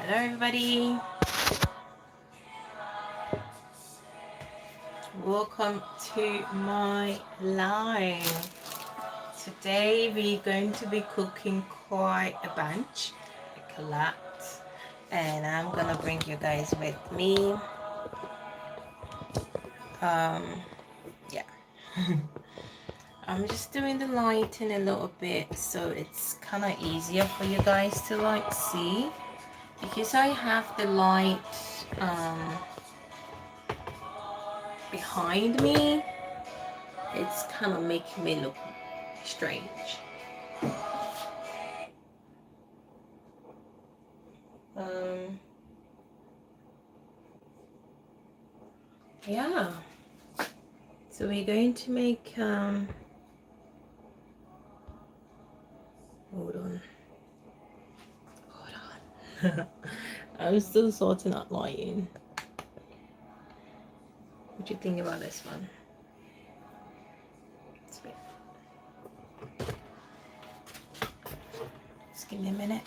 Hello everybody, welcome to my live. Today we're going to be cooking quite a bunch, like a lot, and I'm gonna bring you guys with me. Yeah. I'm just doing the lighting a little bit so it's kind of easier for you guys to like see, because I have the light behind me. It's kind of making me look strange. Yeah, so we're going to make hold on. I'm still sorting out lighting. What do you think about this one? Just give me a minute.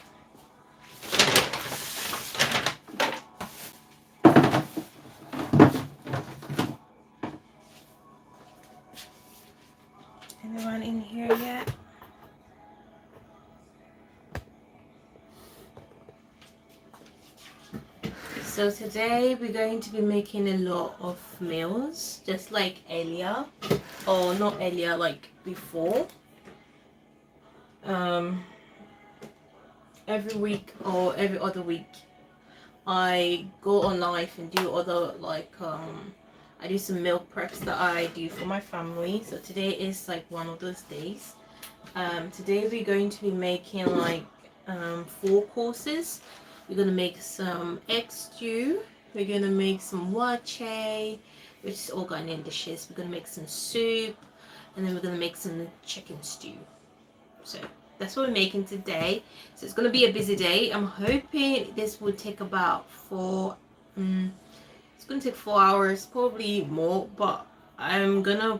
Anyone in here yet? So today we're going to be making a lot of meals, just like earlier, or not earlier, like before. Every week or every other week, I go on live and do other I do some meal preps that I do for my family. So today is like one of those days. Today we're going to be making like 4 courses. We're gonna make some egg stew. We're gonna make some wache, which is all Ghanaian dishes. We're gonna make some soup, and then we're gonna make some chicken stew. So that's what we're making today. So it's gonna be a busy day. I'm hoping this will take about it's gonna take 4 hours, probably more, but I'm gonna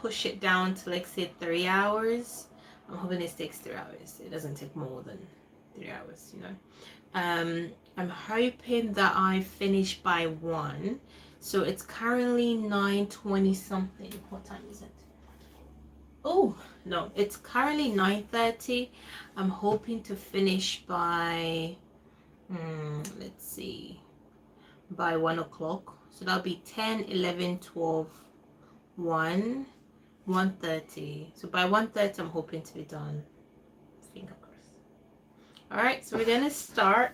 push it down to like say 3 hours. I'm hoping this takes 3 hours. It doesn't take more than 3 hours, you know. I'm hoping that I finish by 1. So it's currently 9:20 something. What time is it? Oh no, it's currently 9:30. I'm hoping to finish by let's see, by 1 o'clock. So that'll be 10, 11, 12, 1, 1:30. So by 1:30 I'm hoping to be done. Finger crossed. Alright, so we're gonna start.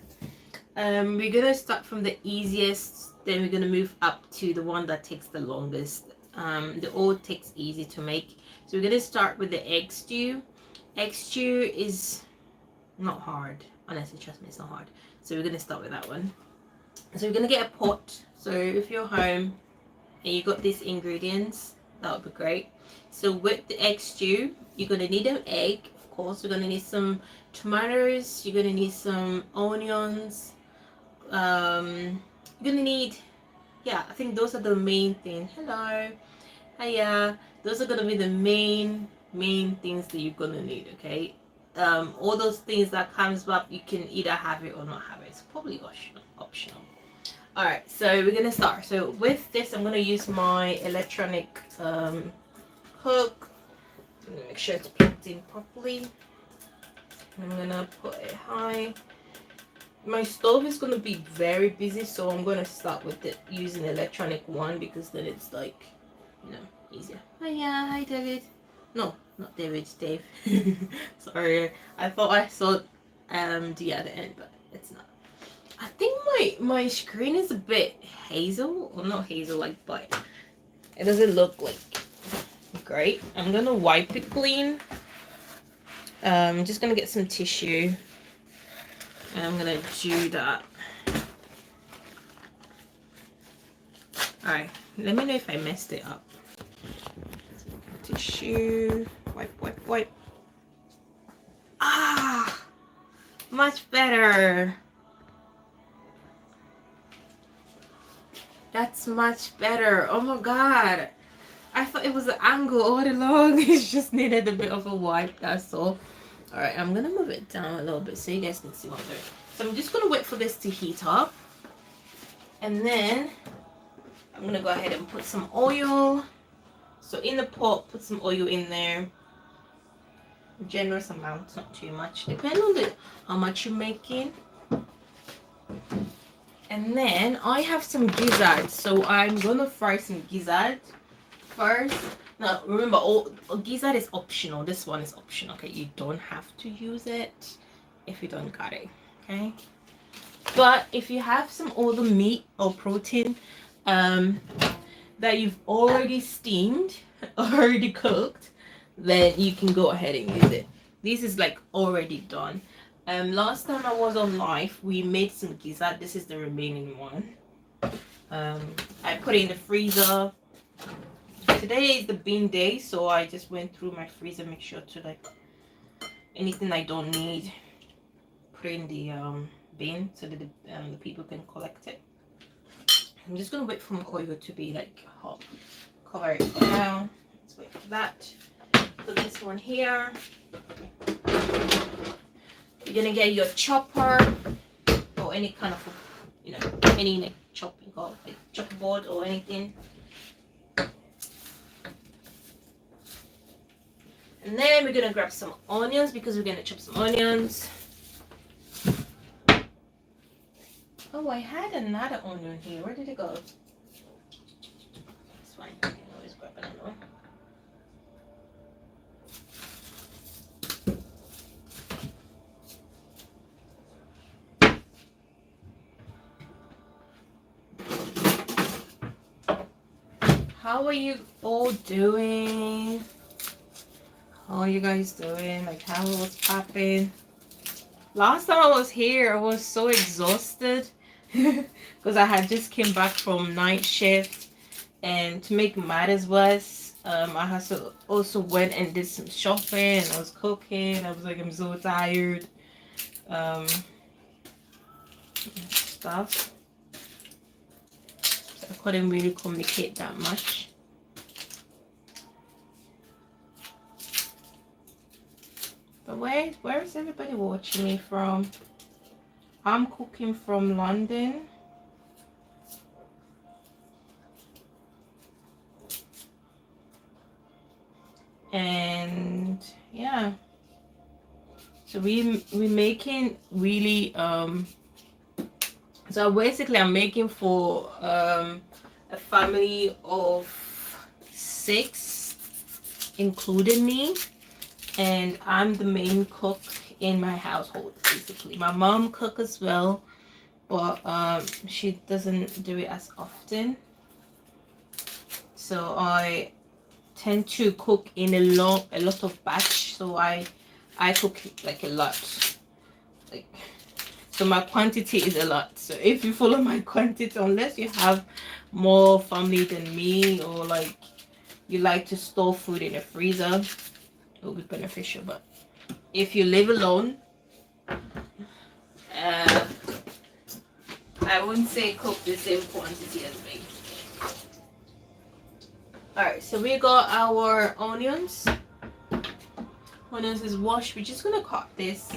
We're gonna start from the easiest, then we're gonna move up to the one that takes the longest. The old takes easy to make. So we're gonna start with the egg stew. Egg stew is not hard. Honestly, trust me, it's not hard. So we're gonna start with that one. So we're gonna get a pot. So if you're home and you got these ingredients, that would be great. So with the egg stew, you're gonna need an egg, of course. You're gonna need some tomatoes. You're gonna need some onions. You're gonna need, yeah, I think those are the main things. Hello, hiya. Those are gonna be the main things that you're gonna need. Okay. All those things that comes up, you can either have it or not have it. It's probably optional. All right, so we're gonna start. So with this, I'm gonna use my electronic hook. I'm gonna make sure it's plugged in properly. I'm gonna put it high. My stove is gonna be very busy, so I'm gonna start with it using electronic one, because then it's like, you know, easier. Oh yeah, hi David. No, not David, it's Dave. Sorry, I thought I saw D at the end, but it's not. I think my screen is a bit hazel, or not hazel, like, but it doesn't look like great. I'm gonna wipe it clean. I'm just gonna get some tissue, and I'm gonna do that. Alright, let me know if I messed it up. Tissue, wipe. Ah, much better. That's much better. Oh my god, I thought it was an angle all along. It just needed a bit of a wipe, that's all. All right, I'm gonna move it down a little bit so you guys can see what I'm doing. So I'm just gonna wait for this to heat up, and then I'm gonna go ahead and put some oil. So in the pot, put some oil in there. Generous amount, not too much. Depending on how much you're making. And then I have some gizzard, so I'm gonna fry some gizzard first. Now remember, all gizzard is optional. This one is optional. Okay, you don't have to use it if you don't got it. Okay, but if you have some other meat or protein that you've already steamed, already cooked, then you can go ahead and use it. This is like already done. Last time I was on live, we made some gizzard. This is the remaining one. I put it in the freezer. Today is the bean day, so I just went through my freezer, make sure to like anything I don't need, put it in the bin so that the people can collect it. I'm just gonna wait for my oil to be like hot. Cover it for now. Let's wait for that. Put this one here. You're gonna get your chopper or any kind of, you know, any like chopping board, like chopper board or anything. And then we're gonna grab some onions because we're gonna chop some onions. Oh, I had another onion here. Where did it go? It's fine. I can always grab another one. How are you all doing? How are you guys doing? Like, how was popping? Last time I was here, I was so exhausted because I had just came back from night shift, and to make matters worse, I had to also went and did some shopping, and I was cooking. I was like, I'm so tired. Stuff. So I couldn't really communicate that much. But where is everybody watching me from? I'm cooking from London. And yeah. So we making really so basically I'm making for a family of 6, including me. And I'm the main cook in my household, basically. My mom cooks as well, but she doesn't do it as often. So I tend to cook in a lot of batch. So I cook like a lot. Like, so my quantity is a lot. So if you follow my quantity, unless you have more family than me, or like you like to store food in a freezer, it will be beneficial. But if you live alone, I wouldn't say cook the same quantity as me. Alright, so we got our onions. Onions is washed. We're just gonna cut this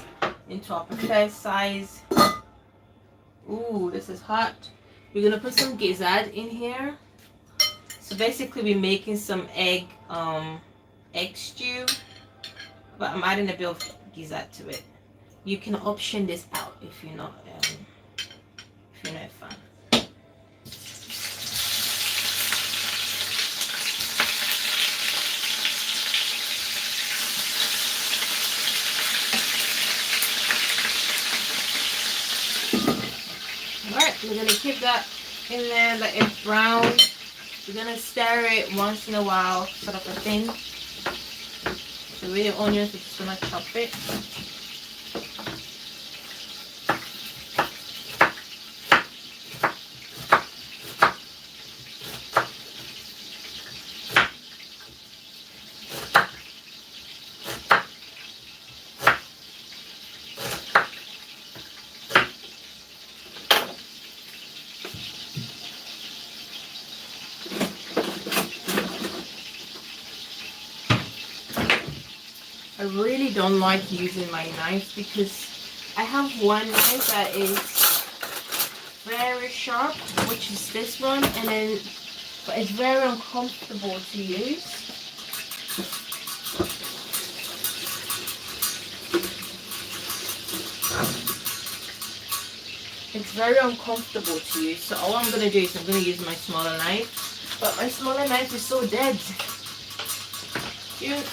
into our preferred size. Ooh, this is hot. We're gonna put some gizzard in here. So basically we're making some egg stew, but I'm adding a bit of gizzard to it. You can option this out if you're not a fan. Alright, we're gonna keep that in there, let it brown. We're gonna stir it once in a while, sort of a thing. So with the onions, we're just gonna chop it. I really don't like using my knife because I have one knife that is very sharp, which is this one, and then but it's very uncomfortable to use. It's very uncomfortable to use, so all I'm gonna do is I'm gonna use my smaller knife, but my smaller knife is so dead.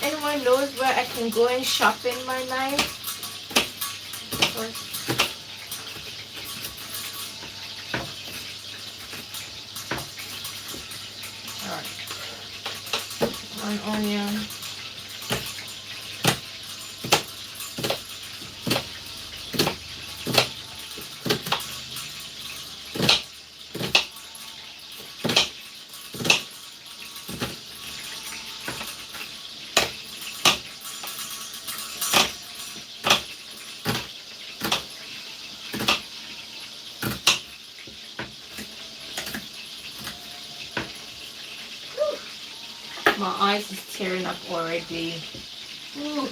Anyone knows where I can go and sharpen my knife? Alright, one onion. My eyes is tearing up already. Ooh.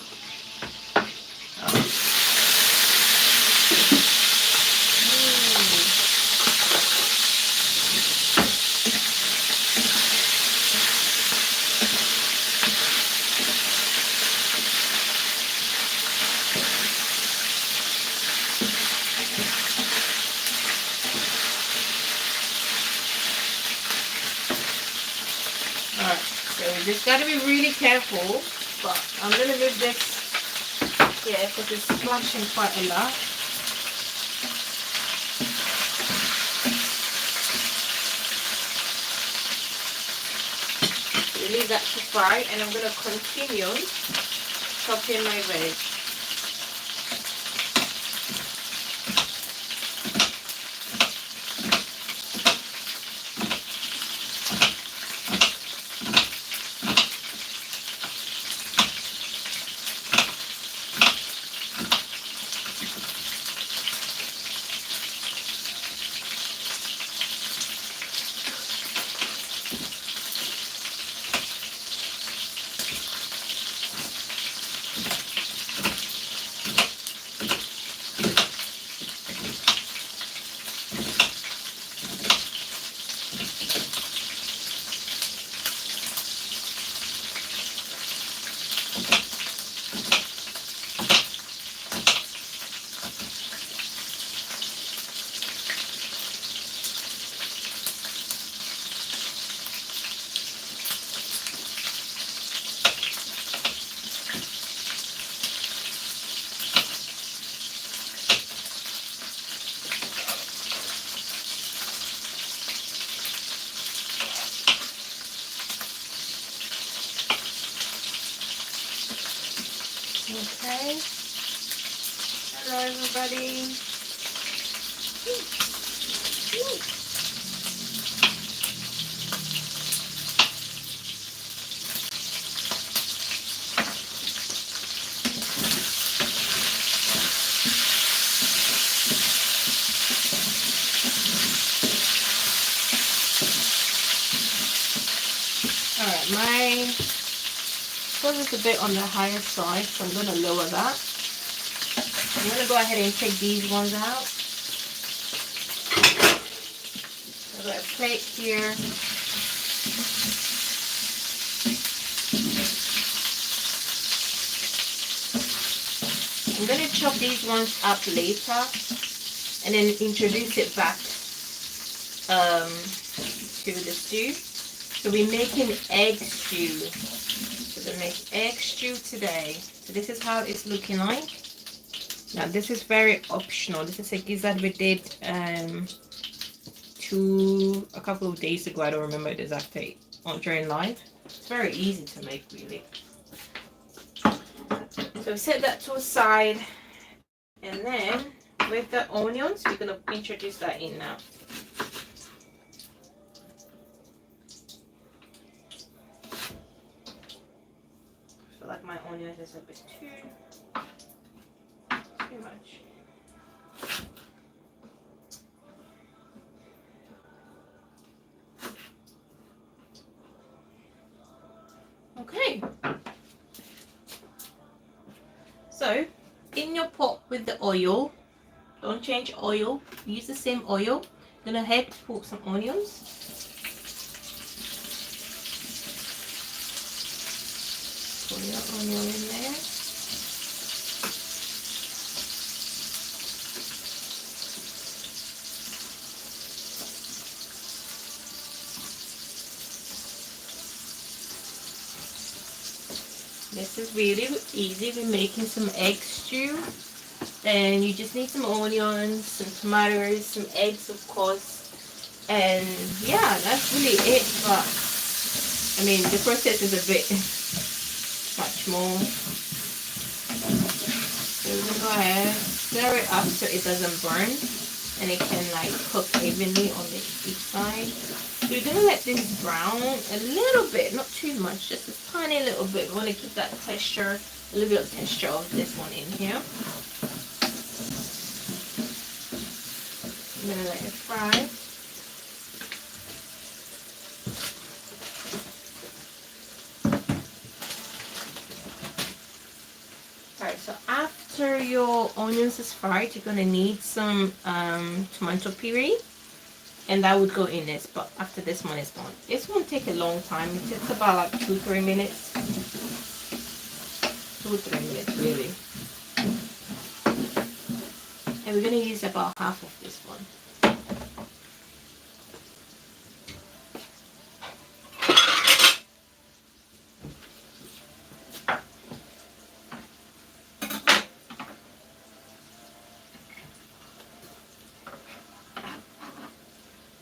Alright, so we just gotta be really careful, but I'm gonna move this here because it's splashing quite a lot. Leave that to fry, and I'm gonna continue chopping my veg. Okay. Hello, everybody. Alright, my stove is a bit on the higher side, so I'm going to lower that. I'm going to go ahead and take these ones out. I've got a plate here. I'm going to chop these ones up later and then introduce it back to the stew. So we're making egg stew. So we make egg stew today. So this is how it's looking like. Now this is very optional. This is a gizzard we did a couple of days ago. I don't remember the exact date during live. It's very easy to make, really. So set that to a side, and then with the onions, we're gonna introduce that in now. I feel like my onions is a bit too much. Okay. with the oil. Don't change oil. Use the same oil. Gonna ahead put some onions. Put your onion in there. This is really easy. We're making some egg stew. And you just need some onions, some tomatoes, some eggs, of course. And yeah, that's really it. But I mean, the process is a bit much more. So we're gonna go ahead, stir it up so it doesn't burn and it can like cook evenly on each side. So we're gonna let this brown a little bit, not too much, just a tiny little bit. We want to keep that texture, a little bit of texture of this one in here. I'm gonna let it fry. Alright, so after your onions is fried, you're gonna need some tomato puree, and that would go in this. But after this one is done, this won't take a long time. It takes about like 2-3 minutes. 2-3 minutes really. And we're gonna use about half of this one.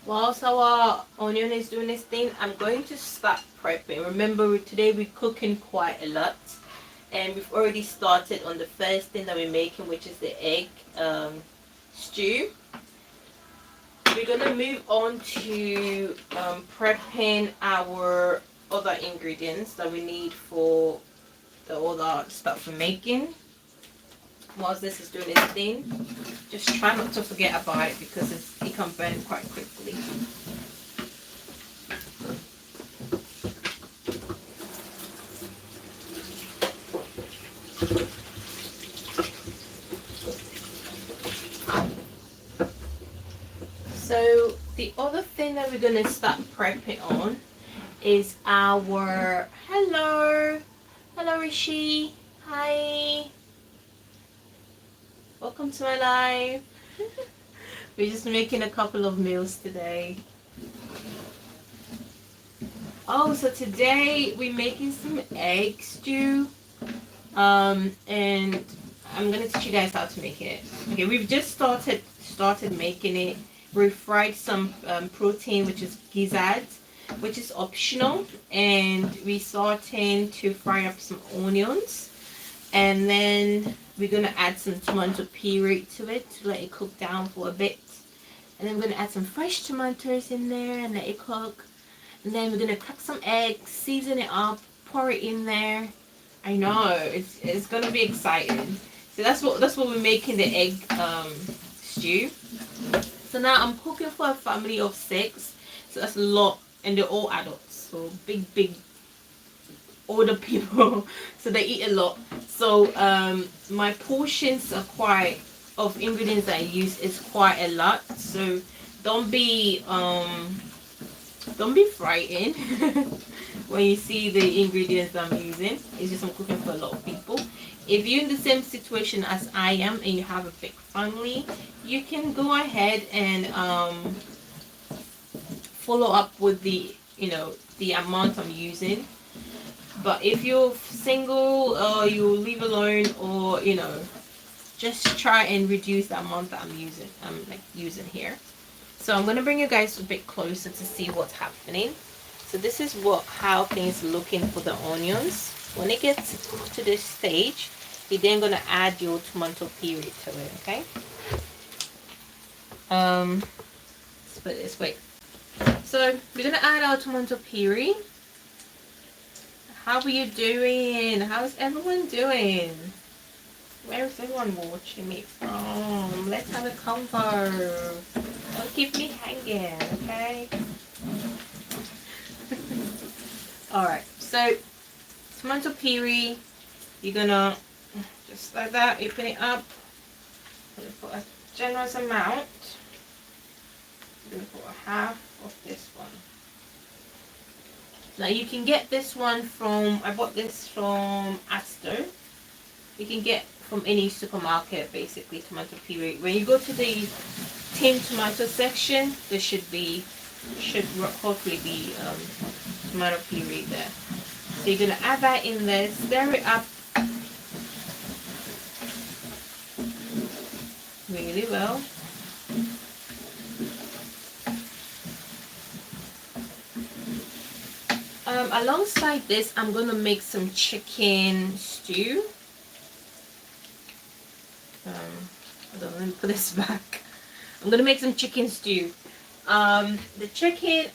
Whilst our onion is doing this thing, I'm going to start prepping. Remember, today we're cooking quite a lot, and we've already started on the first thing that we're making, which is the egg stew. We're gonna move on to prepping our other ingredients that we need for the other stuff we're making. Whilst this is doing its thing, just try not to forget about it because it can burn quite quickly. So the other thing that we're going to start prepping on is our hello Rishi, hi, welcome to my live. We're just making a couple of meals today. Oh, so today we're making some egg stew, and I'm gonna teach you guys how to make it. Okay, we've just started making it. We fried some protein, which is gizzard, which is optional, and we sauteing to fry up some onions, and then we're gonna add some tomato puree to it to let it cook down for a bit, and then we're gonna add some fresh tomatoes in there and let it cook, and then we're gonna crack some eggs, season it up, pour it in there. I know it's gonna be exciting. So that's what we're making the egg stew. So now I'm cooking for a family of 6, so that's a lot, and they're all adults, so big older people, so they eat a lot. So my portions are of ingredients that I use is quite a lot, so don't be frightened when you see the ingredients that I'm using. It's just I'm cooking for a lot of people. If you're in the same situation as I am and you have a big family, you can go ahead and follow up with the amount I'm using. But if you're single or you live alone, or just try and reduce the amount that I'm using here. So I'm gonna bring you guys a bit closer to see what's happening. So this is how things looking for the onions. When it gets to this stage, you're then gonna add your tomato puree to it. Okay. Let's put it this way. So we're gonna add our tomato puree. How are you doing? How's everyone doing? Where's everyone watching me from? Let's have a convo. Don't keep me hanging, okay? Alright, so tomato puree, you're gonna just like that, open it up, I'm going to put a generous amount. I'm going to put a half of this one. Now you can get this one from, I bought this from Asda. You can get from any supermarket, basically, tomato puree. When you go to the tin tomato section, there should hopefully be tomato puree there. So you're going to add that in there, stir it up really well. Alongside this, I'm going to make some chicken stew. Hold on, let me put this back. I'm going to make some chicken stew. The chicken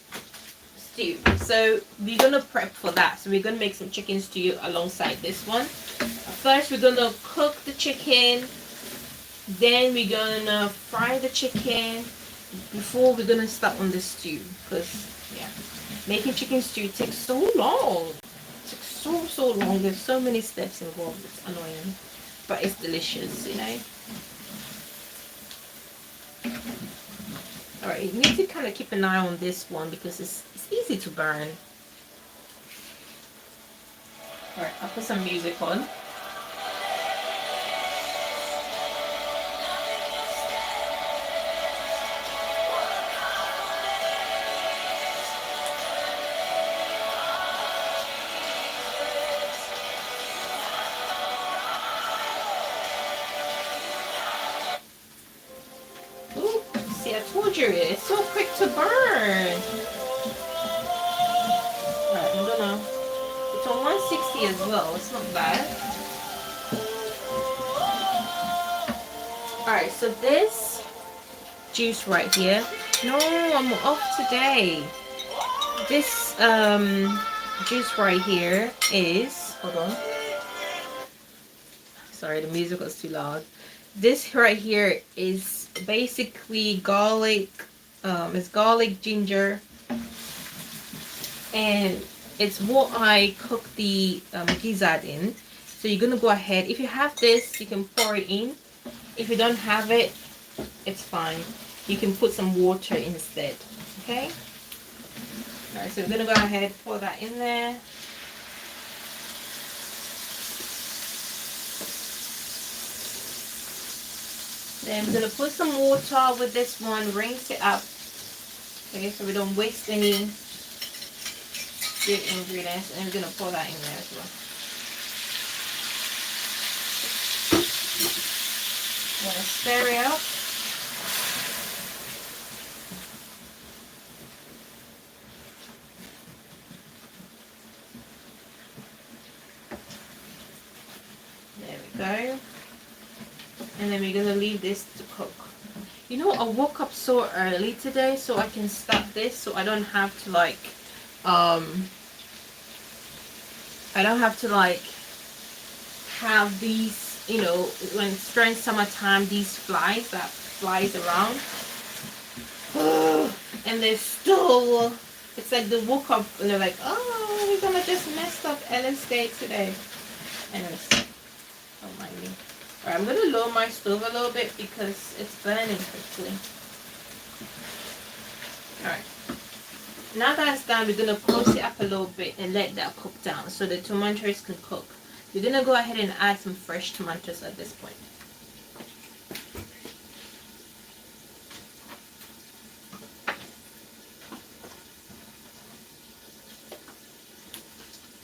stew. So we're going to prep for that. So we're going to make some chicken stew alongside this one. First, we're going to cook the chicken. Then we're going to fry the chicken before we're going to start on the stew. Because, yeah, making chicken stew takes so long. It takes so long. There's so many steps involved. It's annoying. But it's delicious, you know. Alright, you need to kind of keep an eye on this one because it's easy to burn. Alright, I'll put some music on. It's so quick to burn. Alright, I'm gonna, it's on 160 as well, it's not bad. Alright, so this juice right here, no, I'm off today. This juice right here is, hold on, sorry, the music was too loud. This right here is basically garlic, it's garlic, ginger, and it's what I cook the gizzard in. So you're gonna go ahead, if you have this, you can pour it in. If you don't have it, it's fine. You can put some water instead, okay? Alright, so we're gonna go ahead, pour that in there. Then I'm going to put some water with this one, rinse it up, okay, so we don't waste any good ingredients, and I'm going to pour that in there as well. I'm going to stir it up. There we go. And then we're going to leave this to cook. You know, I woke up so early today so I can start this, so I don't have to like have these, you know, when it's during summertime, these flies that flies around. And they're still, it's like they woke up and they're like, oh, we're gonna just mess up Ellen's day today. Anyways, don't mind me. Alright, I'm going to lower my stove a little bit because it's burning quickly. Alright. Now that it's done, we're going to close it up a little bit and let that cook down so the tomatoes can cook. We're going to go ahead and add some fresh tomatoes at this point.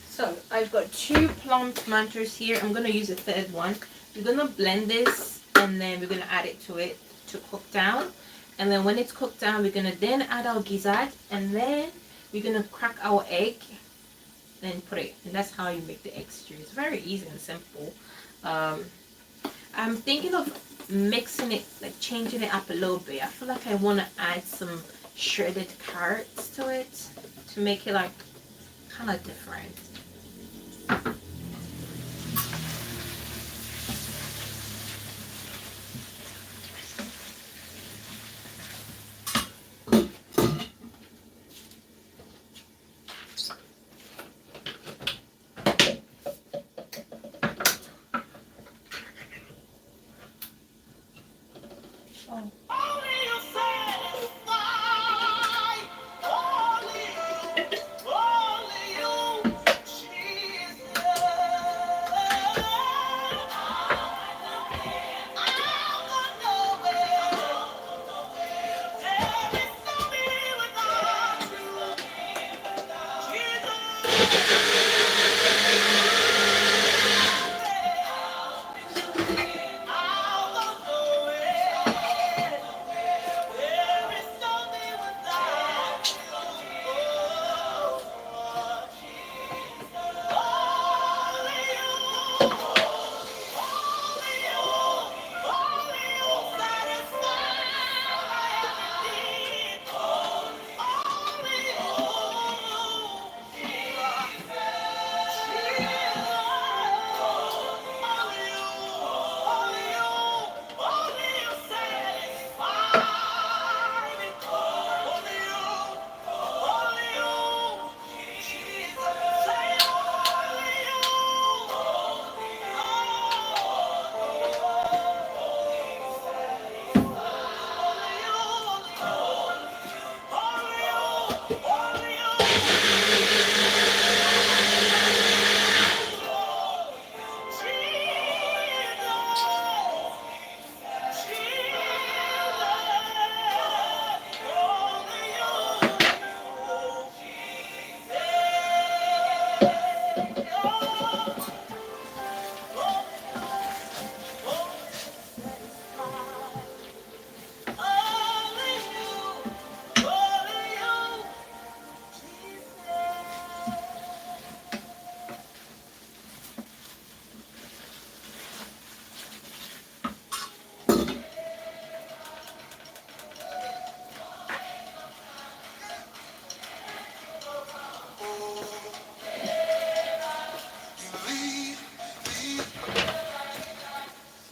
So, I've got 2 plum tomatoes here. I'm going to use a third one. We're going to blend this and then we're going to add it to cook down. And then when it's cooked down, we're going to then add our gizzard and then we're going to crack our egg and put it. And that's how you make the egg stew. It's very easy and simple. I'm thinking of mixing it, like changing it up a little bit. I feel like I want to add some shredded carrots to it to make it like kind of different.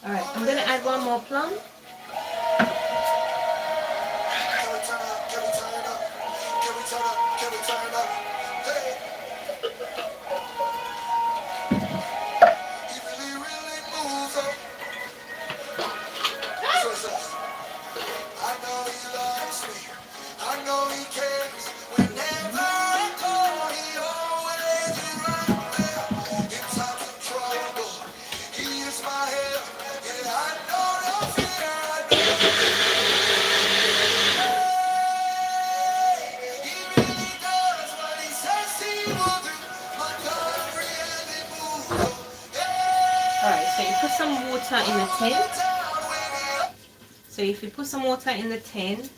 All right, I'm gonna add one more plum. Alright, so you put some water in the tin. So if you put some water in the tin,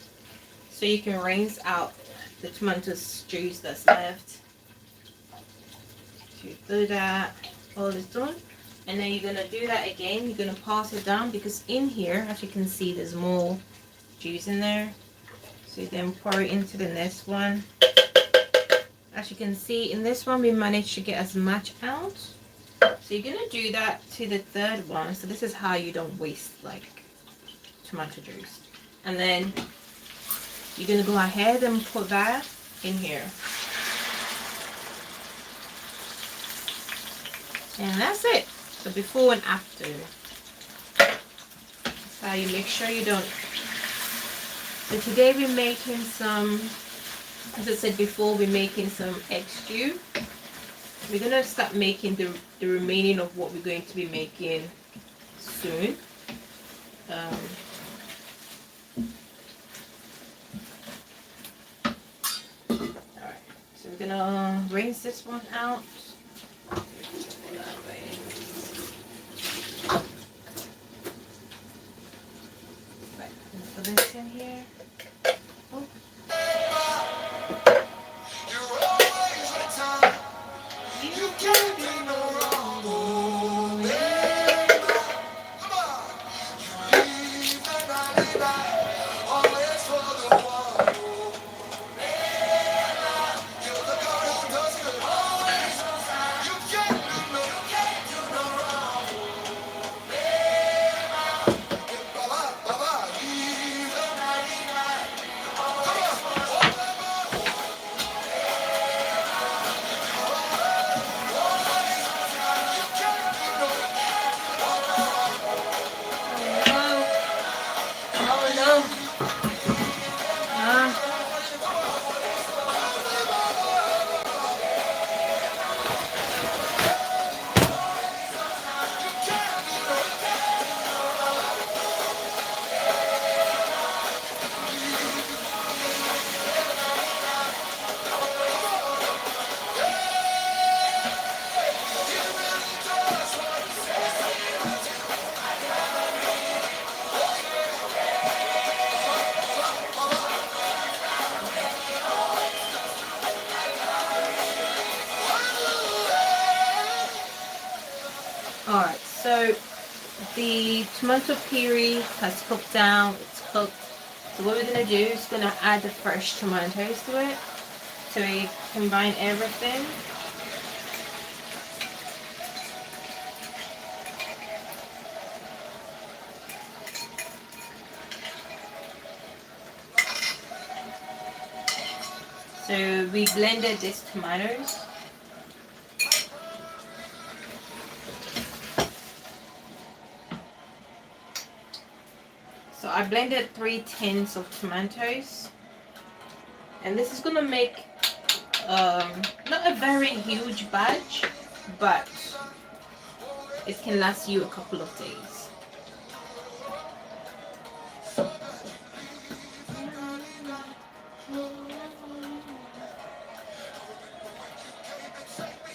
so you can rinse out the tomato juice that's left. So you do that, all is done. And then you're gonna do that again. You're gonna pass it down because in here, as you can see, there's more juice in there. So you then pour it into the next one. As you can see, in this one we managed to get as much out. So you're gonna do that to the third one. So this is how you don't waste like tomato juice. And then you're gonna go ahead and put that in here. And that's it. So before and after. So you make sure you don't. So today we're making some, as I said before, we're making some egg stew. We're going to start making the remaining of what we're going to be making soon. Alright, so we're going to rinse this one out. Put this in here. Oh. tomato puree has cooked down, it's cooked. So what we're gonna do is gonna add the fresh tomatoes to it. So we combine everything. So we blended these tomatoes. So I blended 3 tins of tomatoes. And this is gonna make not a very huge batch, but it can last you a couple of days.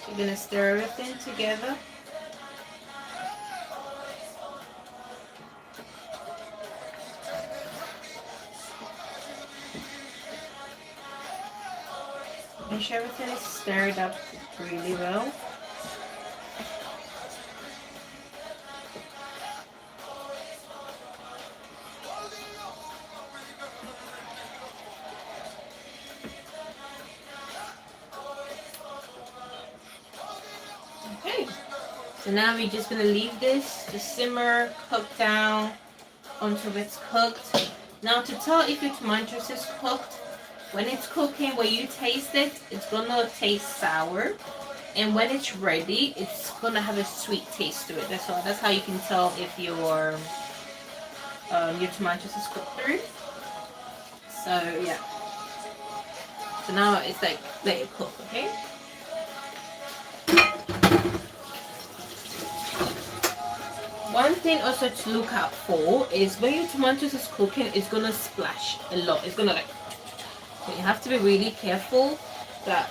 You're gonna stir everything together. Make sure everything is stirred up really well. Okay, so now we're just gonna leave this to simmer, cook down until it's cooked. Now to tell if your tomatoes is cooked, when it's cooking, when you taste it, it's gonna taste sour. And when it's ready, it's gonna have a sweet taste to it. That's how you can tell if your tomatoes is cooked through. So yeah. So now it's like let it cook, okay? One thing also to look out for is when your tomatoes is cooking, it's gonna splash a lot. It's gonna like. So you have to be really careful that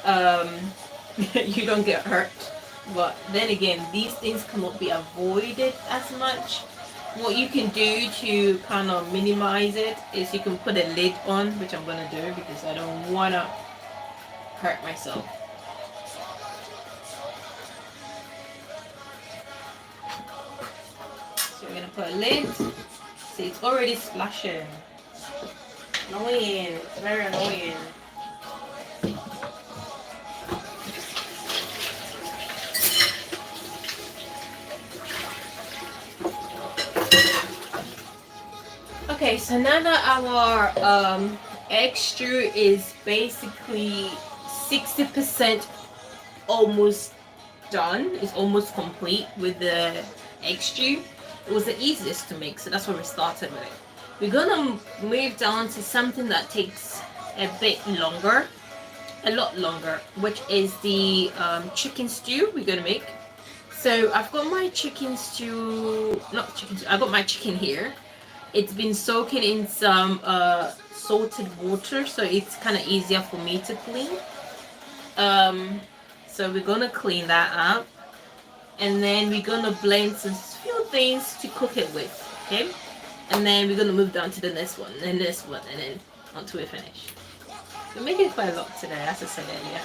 you don't get hurt. But then again, these things cannot be avoided as much. What you can do to kind of minimize it is you can put a lid on, which I'm gonna do because I don't wanna hurt myself. So we're gonna put a lid. See, it's already splashing. Annoying. It's very annoying. Okay, so now that our egg stew is basically 60% almost done, it's almost complete with the egg stew. It was the easiest to make, so that's where we started with it. We're gonna move down to something that takes a bit longer, a lot longer, which is the chicken stew we're gonna make. So I've got my chicken stew, not chicken stew, I got my chicken here. It's been soaking in some salted water, so it's kind of easier for me to clean. So we're gonna clean that up, and then we're gonna blend some few things to cook it with, okay? And then we're gonna move down to the next one, and this one, and then until we finish. We're making quite a lot today, as I said earlier.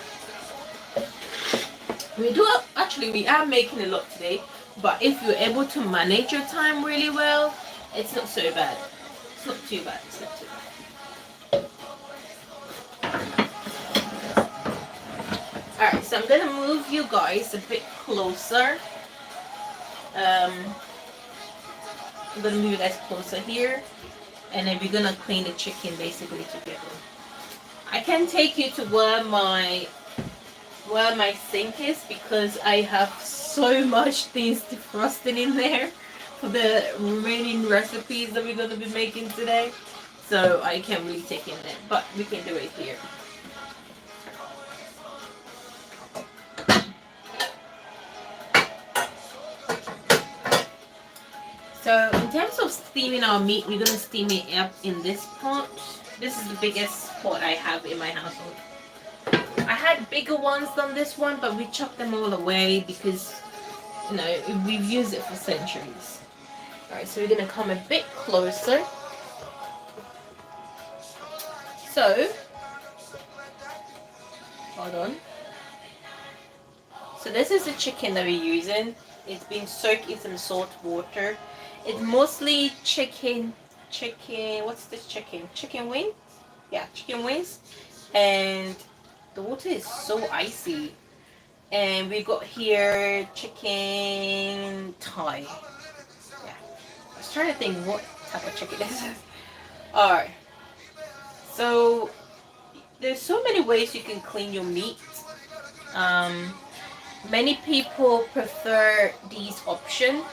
We are making a lot today, but if you're able to manage your time really well, it's not so bad. It's not too bad. It's not too bad. Alright, so I'm gonna move you guys a bit closer. I'm gonna move you guys closer here, and then we're gonna clean the chicken basically together. I can take you to where my sink is because I have so much things defrosting in there for the remaining recipes that we're gonna be making today. So I can't really take in there, but we can do it here. So in terms of steaming our meat, we're gonna steam it up in this pot. This is the biggest pot I have in my household. I had bigger ones than this one, but we chucked them all away because, you know, we've used it for centuries. Alright, so we're gonna come a bit closer. So, hold on. So this is the chicken that we're using. It's been soaked in some salt water. It's mostly what's this chicken? Chicken wings? Yeah, chicken wings. And the water is so icy. And we got here chicken Thai. Yeah. I was trying to think what type of chicken this is. Alright. So there's so many ways you can clean your meat. Um, Many people prefer these options.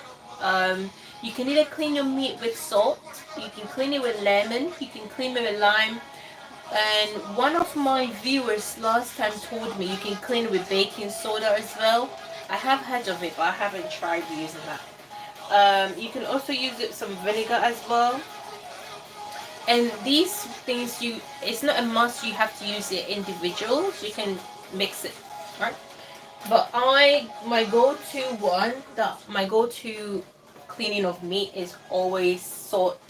You can either clean your meat with salt, you can clean it with lemon, you can clean it with lime. And one of my viewers last time told me you can clean it with baking soda as well. I have heard of it, but I haven't tried using that. You can also use it some vinegar as well. And these things, it's not a must you have to use it individual. You can mix it, right? But my go-to cleaning of meat is always salt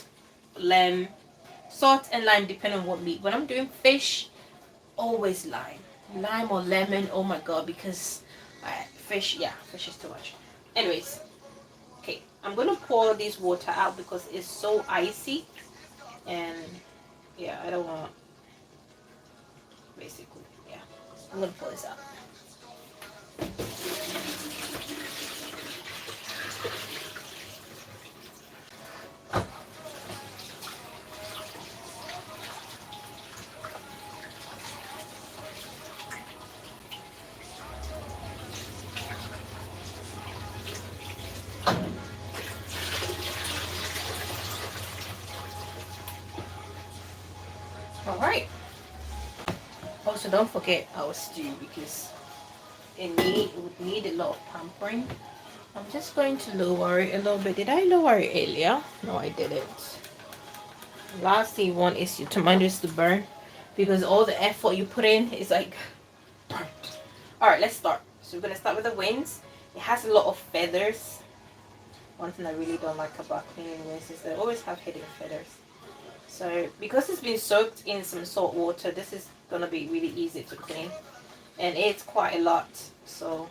and lime, depending on what meat. When I'm doing fish, always lime or lemon. Oh my god, because fish is too much. Anyways, okay, I'm gonna pour this water out because it's so icy, and yeah, I don't want, basically, yeah, I'm gonna pour this out. Alright. Also, don't forget our stew because it would need a lot of pampering. I'm just going to lower it a little bit. Did I lower it earlier? No, I didn't. Last thing you want is your tomatoes to burn because all the effort you put in is like burnt. Alright, let's start. So we're going to start with the wings. It has a lot of feathers. One thing I really don't like about cleaning wings is they always have hidden feathers. So because it's been soaked in some salt water, this is going to be really easy to clean. And it's quite a lot. So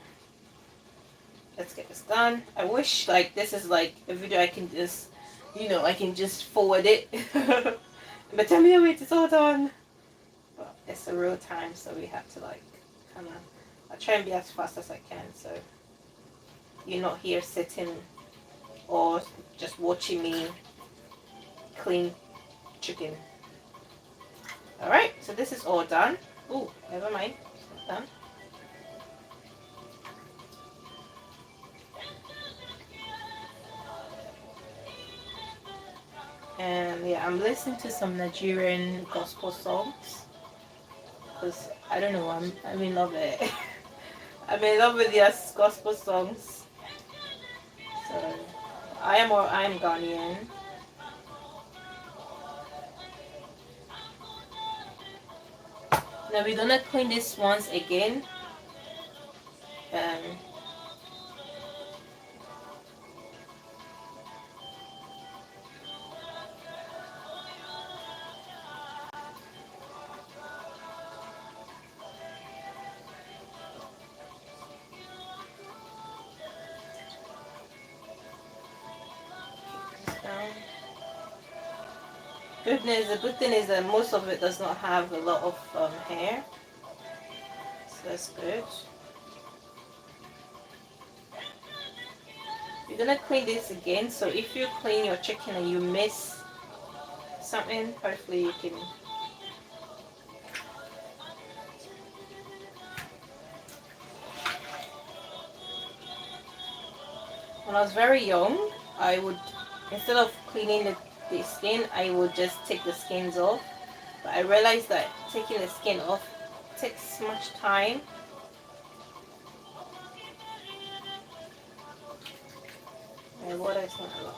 let's get this done. I wish like this is like a video I can just, I can just forward it. But tell me, wait, it's all done. But it's a real time, so we have to like kind of, I try and be as fast as I can. So you're not here sitting or just watching me clean chicken. Alright, so this is all done. Oh, never mind. It's not done. And yeah, I'm listening to some Nigerian gospel songs because I don't know, I'm in love with it. I'm in love with their gospel songs. So I am Ghanaian. Now we're gonna clean this once again. The good thing is that most of it does not have a lot of hair, so that's good. You're gonna clean this again, so if you clean your chicken and you miss something, hopefully you can. When I was very young, I would, instead of cleaning the skin, I would just take the skins off. But I realized that taking the skin off takes much time. And water is not a lot.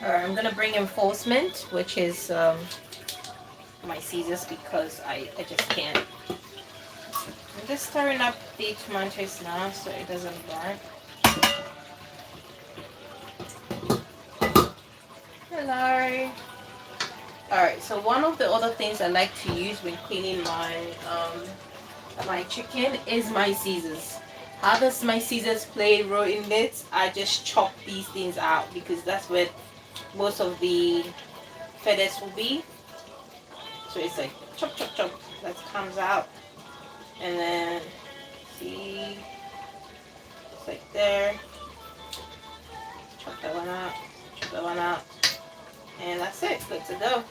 Alright, I'm gonna bring reinforcement, which is my scissors because I just can't. I'm just stirring up the tomatoes now so it doesn't burn. Hello. Alright, so one of the other things I like to use when cleaning my chicken is my scissors. How does my scissors play a role in this? I just chop these things out because that's where most of the feathers will be. So it's like chop chop chop, that comes out, and then see, it's like there, chop that one out, chop that one out, and that's it, good to go.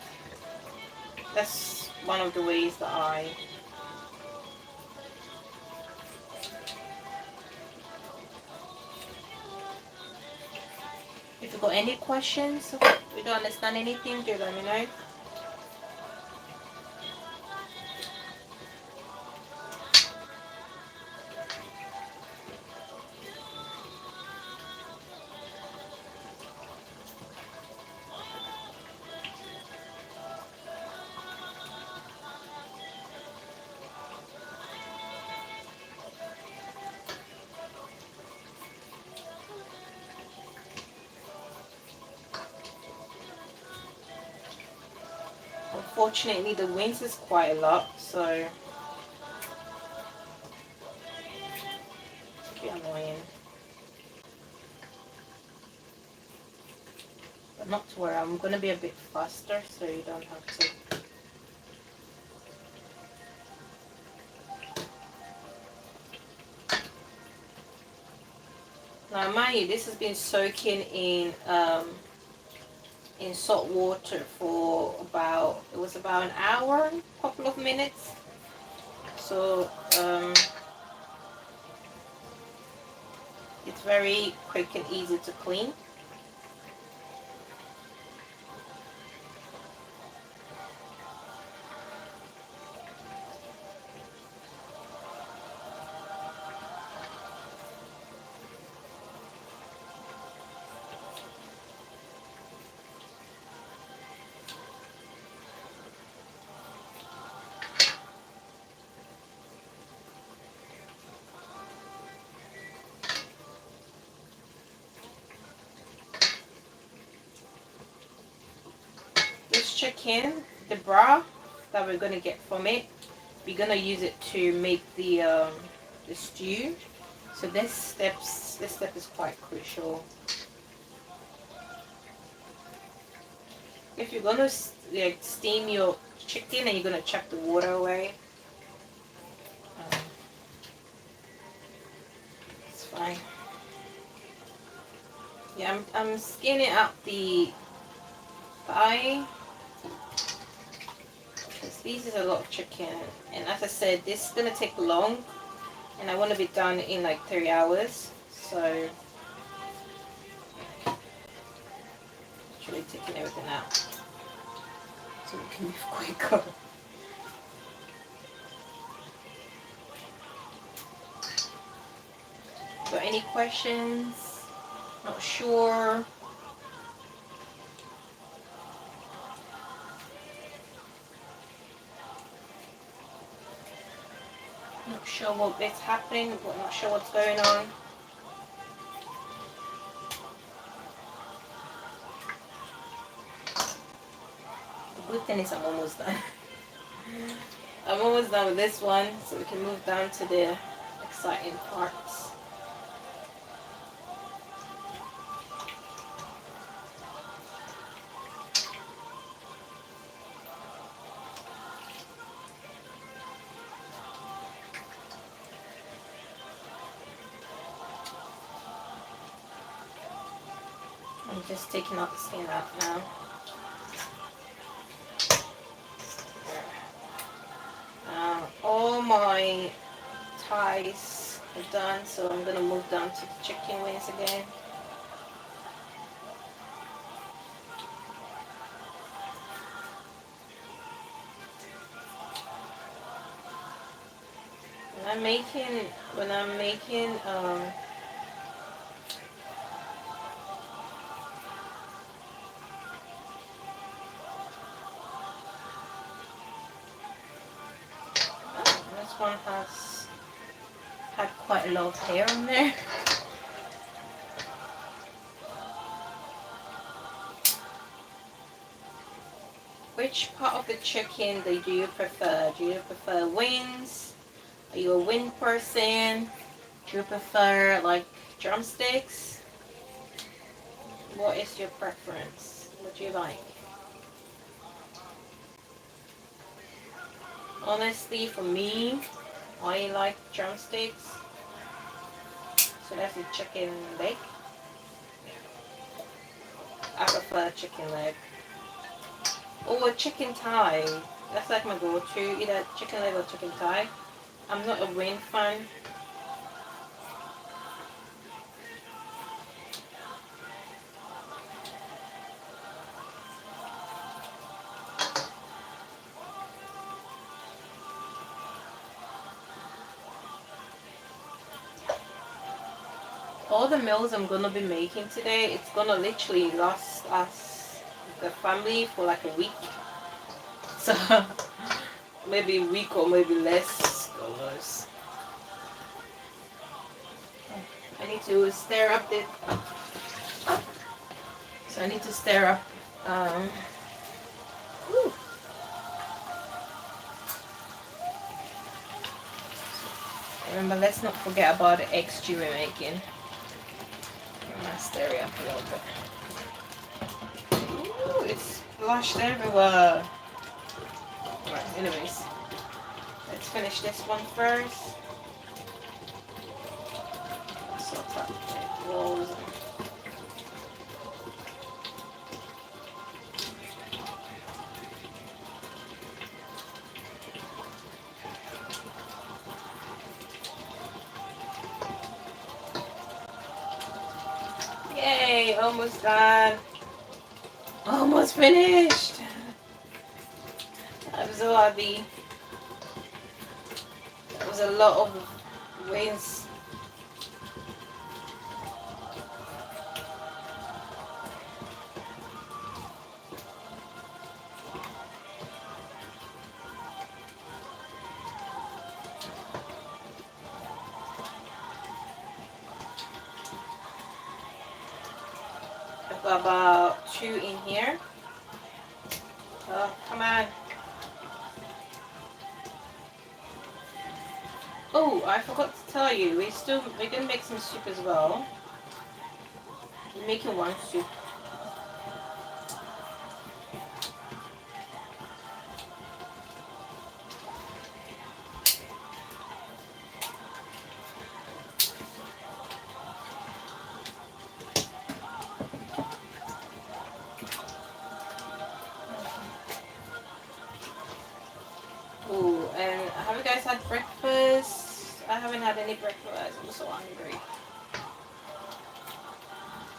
That's one of the ways that I if you got any questions, if you don't understand anything, do let me know. Unfortunately, the winds is quite a lot, so it's a bit annoying. But not to worry, I'm going to be a bit faster so you don't have to. Now mind you, this has been soaking in salt water for about, it was about an hour, a couple of minutes. So it's very quick and easy to clean. This chicken, the broth that we're gonna get from it, we're gonna use it to make the stew. So this step is quite crucial. If you're gonna like steam your chicken and you're gonna chuck the water away, it's fine. Yeah, I'm skinning out the thigh. This is a lot of chicken, and as I said, this is gonna take long, and I want to be done in like 3 hours. So actually taking everything out so we can move quicker. Got any questions? Not sure. Not sure what is happening, but not sure what's going on. The good thing is I'm almost done. I'm almost done with this one, so we can move down to the exciting parts. I'm just taking out the skin out now. All my thighs are done, so I'm gonna move down to the chicken wings again. When I'm making this one has had quite a lot of hair on there. which part of the chicken do you prefer? Do you prefer wings? Are you a wing person? Do you prefer like drumsticks? What is your preference? What do you like? Honestly, for me, I like drumsticks. So that's the chicken leg. I prefer chicken leg. Or chicken thigh. That's like my go-to. Either chicken leg or chicken thigh. I'm not a wing fan. All the meals I'm gonna be making today, it's gonna literally last us, the family, for like a week. So maybe a week or maybe less. God knows. I need to stir up the. So I need to stir up. Whew. Remember, let's not forget about the egg stew we're making. I'm gonna stir it up a little bit. Ooh, it's splashed everywhere. Right, anyways, let's finish this one first. Salt up the rolls. Yay, almost done. Almost finished. I'm so happy. That was a lot of wins. I've got about 2 in here. Oh, come on. Oh, I forgot to tell you, we're gonna make some soup as well. We're making one soup. Oh, and have you guys had breakfast? I haven't had any breakfast. I'm so hungry.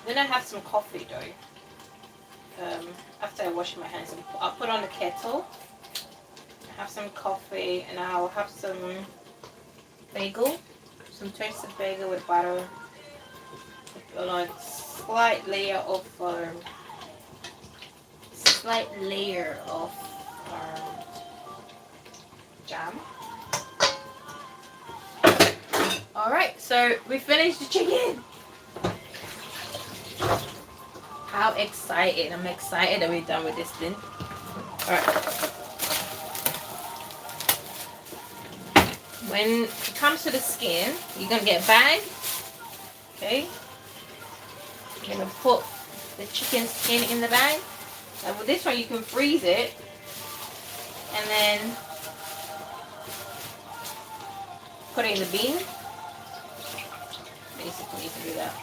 Then I have some coffee though. After I wash my hands, I'll put on the kettle. Have some coffee, and I'll have some bagel, some toasted bagel with butter, on a slight layer of jam. Alright, so we finished the chicken. How excited. I'm excited that we're done with this thing. Alright. When it comes to the skin, you're going to get a bag. Okay. You're going to put the chicken skin in the bag. And with this one, you can freeze it. And then put it in the bin. Basically, you can do that.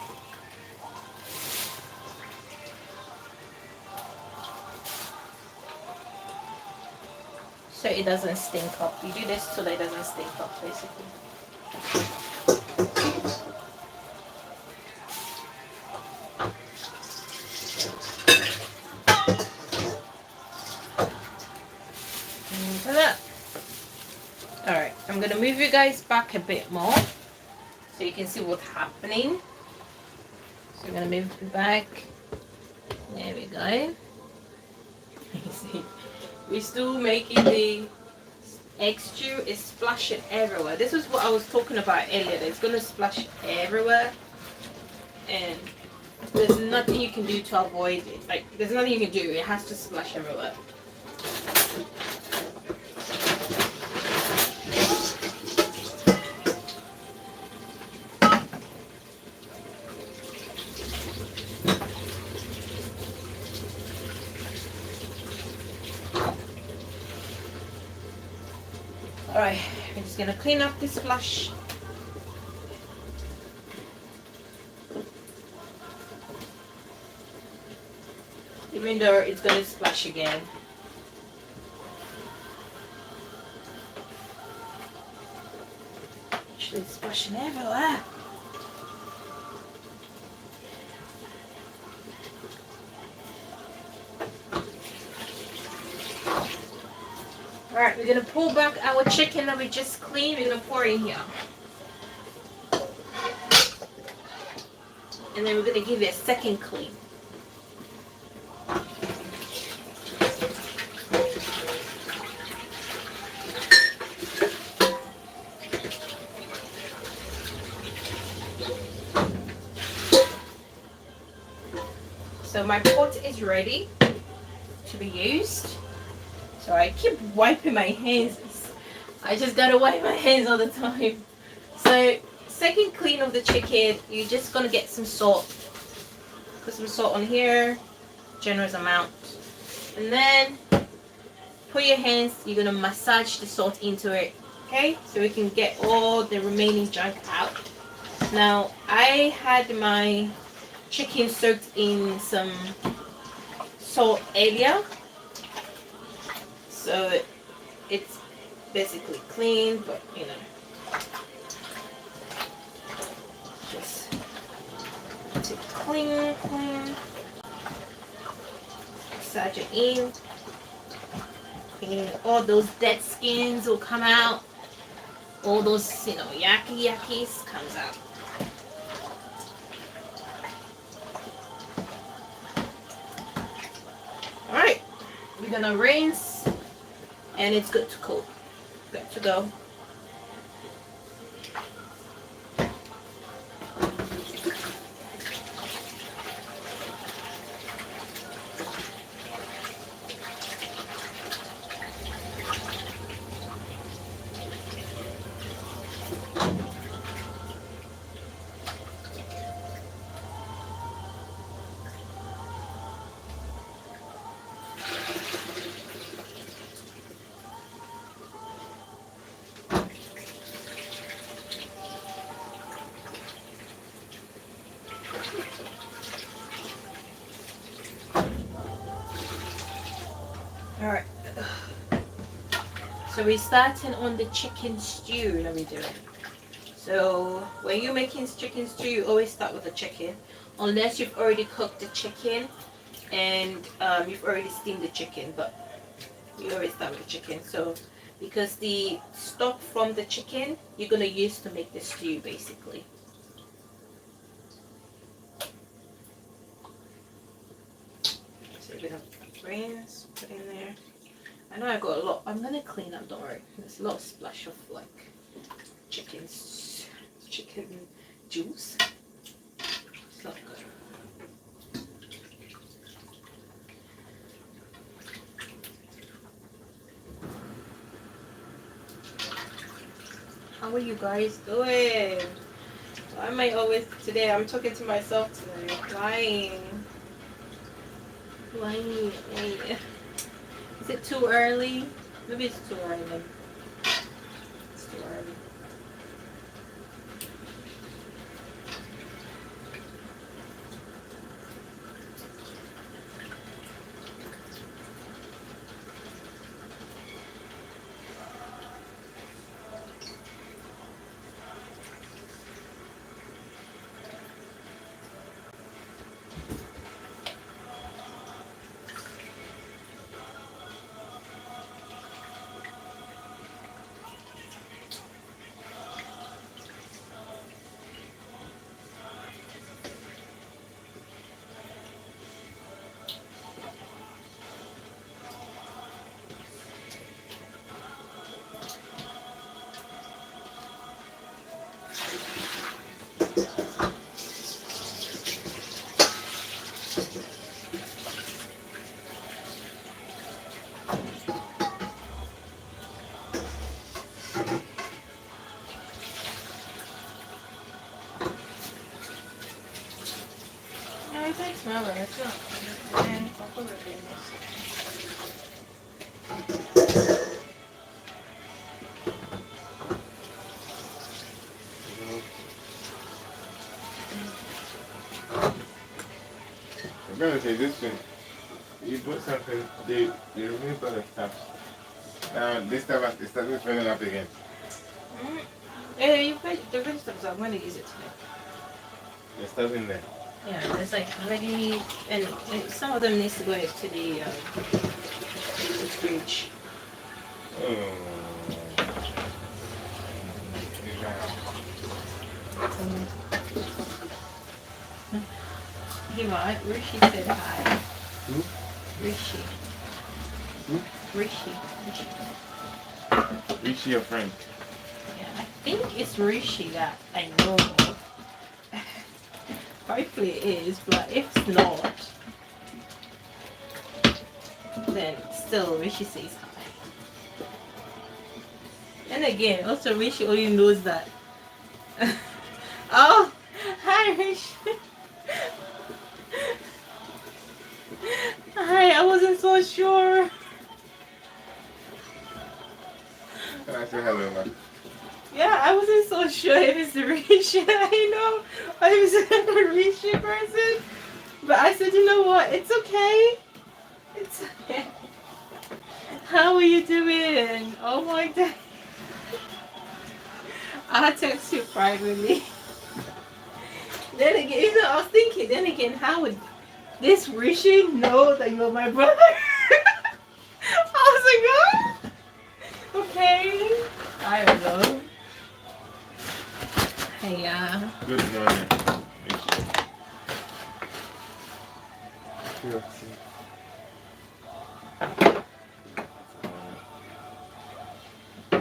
So it doesn't stink up. You do this so that it doesn't stink up, basically. Alright, I'm going to move you guys back a bit more so you can see what's happening. So I'm going to move you back. There we go. See, we're still making the egg stew. It's splashing everywhere. This is what I was talking about earlier. It's going to splash everywhere. And there's nothing you can do to avoid it. Like, there's nothing you can do. It has to splash everywhere. Alright, I'm just gonna clean up this flush. Even though it's gonna splash again. Actually, it's splashing everywhere. Alright, we're gonna pull back our chicken that we just cleaned. We're gonna pour in here. And then we're gonna give it a second clean. So my pot is ready to be used. So I keep wiping my hands. I just gotta wipe my hands all the time. So second clean of the chicken, you're just gonna get some salt. Put some salt on here, generous amount. And then put your hands, you're gonna massage the salt into it. Okay, so we can get all the remaining junk out. Now I had my chicken soaked in some salt earlier, so it's basically clean, but you know, just to clean, massage it in, and all those dead skins will come out, all those, you know, yakis comes out. Alright, we're gonna rinse and it's good to cook. Good to go. Alright, so we're starting on the chicken stew that we're doing. So when you're making chicken stew, you always start with the chicken, unless you've already cooked the chicken and you've already steamed the chicken, but you always start with the chicken. So because the stock from the chicken you're going to use to make the stew basically. So we're going to rinse, put in there. I know I got a lot. I'm gonna clean up, don't worry. There's a lot of splash of like chicken juice. It's not good. How are you guys doing? Why am I always today? I'm talking to myself today. Lying. Is it too early? Maybe it's too early. It's too early. Smell it, it's good. And I'll put it in this. gonna say this thing. You put something, they removed all the stuff. Now this stuff is starting filling up again. Yeah, the vegetables. I'm gonna use it today. There's stuff in there. Yeah, there's like ready, and some of them needs to go into the fridge. Oh. Hiva, Rishi said hi. Who? Rishi. Who? Rishi. Richie, your friend. Yeah, I think it's Rishi that I know. Hopefully it is, but if it's not, then still Rishi says hi. And again, also Rishi only knows that. Oh, hi Rishi. Hi, I wasn't so sure. Can I say hello, man? Yeah, I wasn't so sure if it's the Rishi I know or if it's a Rishi person. But I said, you know what? It's okay. It's okay. How are you doing? Oh my god. I'll text you privately. Then again, you know, I was thinking, then again, how would this Rishi know that you're my brother? I was like, oh, okay. I don't know. Hey, Good morning.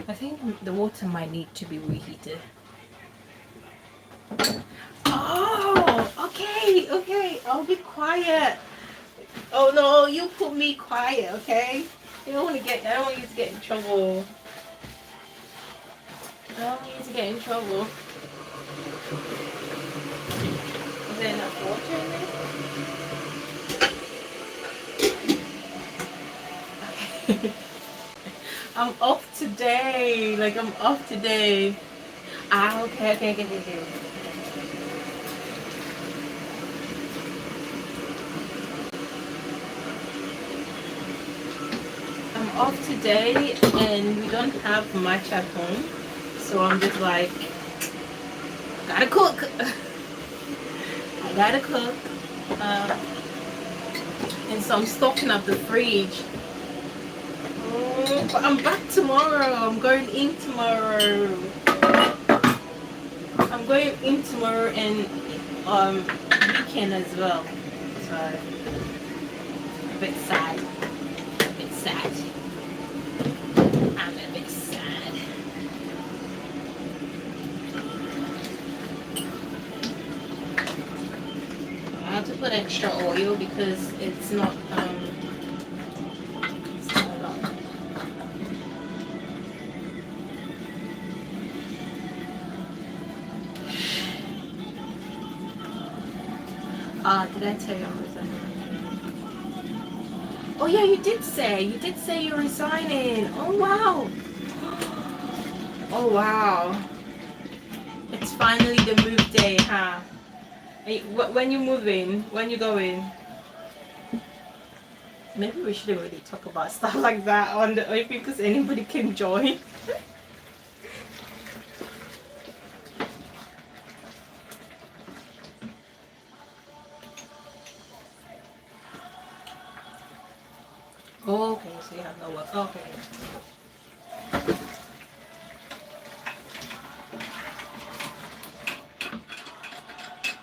I think the water might need to be reheated. Oh, okay, I'll be quiet. Oh no, you put me quiet, okay? I don't want you to get in trouble. I don't want you to get in trouble. Is there enough water in there? Okay. I'm off today. Like, I'm off today. Ah, okay. I'm off today and we don't have much at home. So I'm just like, gotta cook. I gotta cook. And so I'm stocking up the fridge. But I'm back tomorrow. I'm going in tomorrow. I'm going in tomorrow and weekend as well. So a bit sad. A bit sad. I'm a bit sad. I have to put extra oil because it's not did I tell you I'm resigning? Oh yeah, you did say you're resigning. Oh wow. Oh wow. It's finally the move day, huh? When you moving? When you going? Maybe we shouldn't really talk about stuff like that on the OP because anybody can join. Oh, okay, so you have no work. Okay.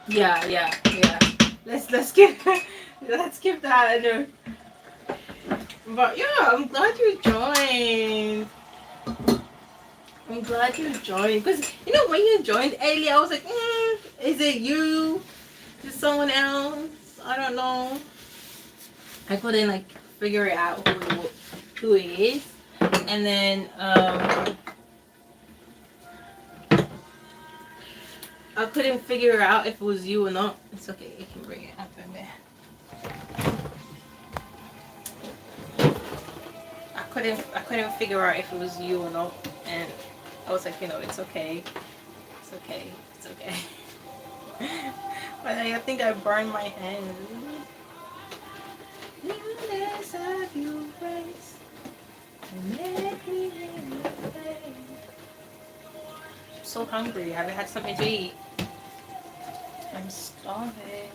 Yeah. Let's skip that. But yeah, I'm glad you joined. Because you know when you joined earlier, I was like, is it you? Is it someone else? I don't know. I couldn't like figure it out who it is, and then I couldn't figure out if it was you or not. It's okay, you can bring it up in there. I couldn't figure out if it was you or not, and I was like, you know, it's okay. But I think I burned my hand. Unless have you grace and make me in your face. I'm so hungry. I haven't had something to eat. I'm starving.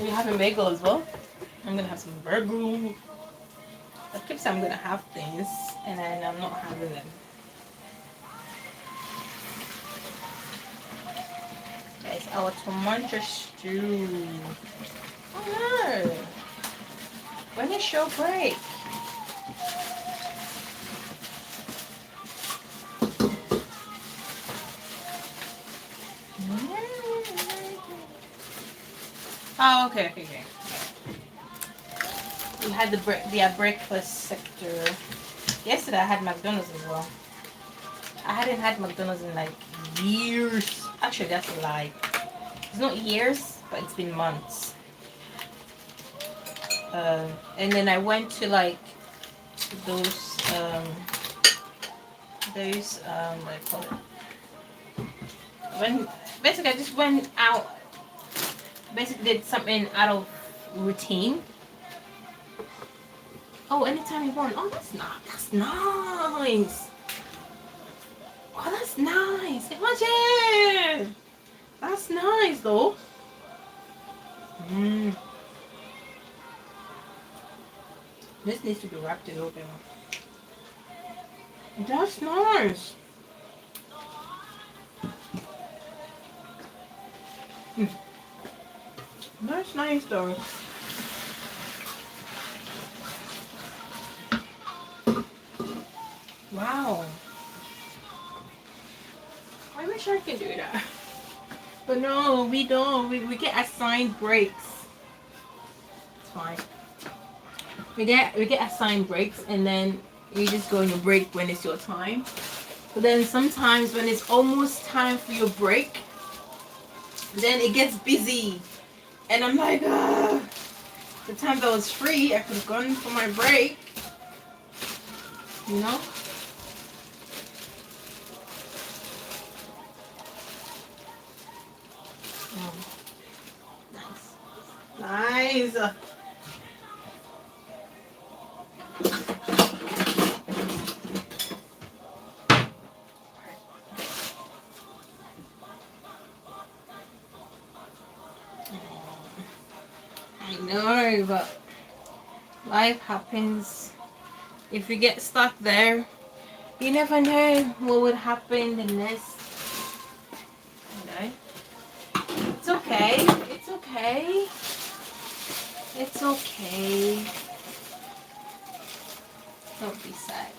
We're having bagel as well. I'm gonna have some burger. I keep saying I'm gonna have things and then I'm not having them. Guys, our tomato stew. Oh no! When is your break? Oh, okay. We had the breakfast sector. Yesterday I had McDonald's as well. I hadn't had McDonald's in like years. Actually, that's a lie. It's not years, but it's been months. And then I went to like those what do you call it? When basically I just went out. Basically did something out of routine. Oh, anytime you want. Oh, that's nice. That's nice. Oh, that's nice. Imagine. That's nice, though. This needs to be wrapped a little bit. That's nice. That's nice, though. Wow. I wish I could do that. But no, we don't. We get assigned breaks. It's fine. We get assigned breaks and then you just go on your break when it's your time. But then sometimes when it's almost time for your break, then it gets busy. And I'm like, the time that I was free, I could have gone for my break. You know? Nice. I know, but life happens. If you get stuck there, you never know what would happen the next. You know? It's okay. It's okay. It's okay. Don't be sad.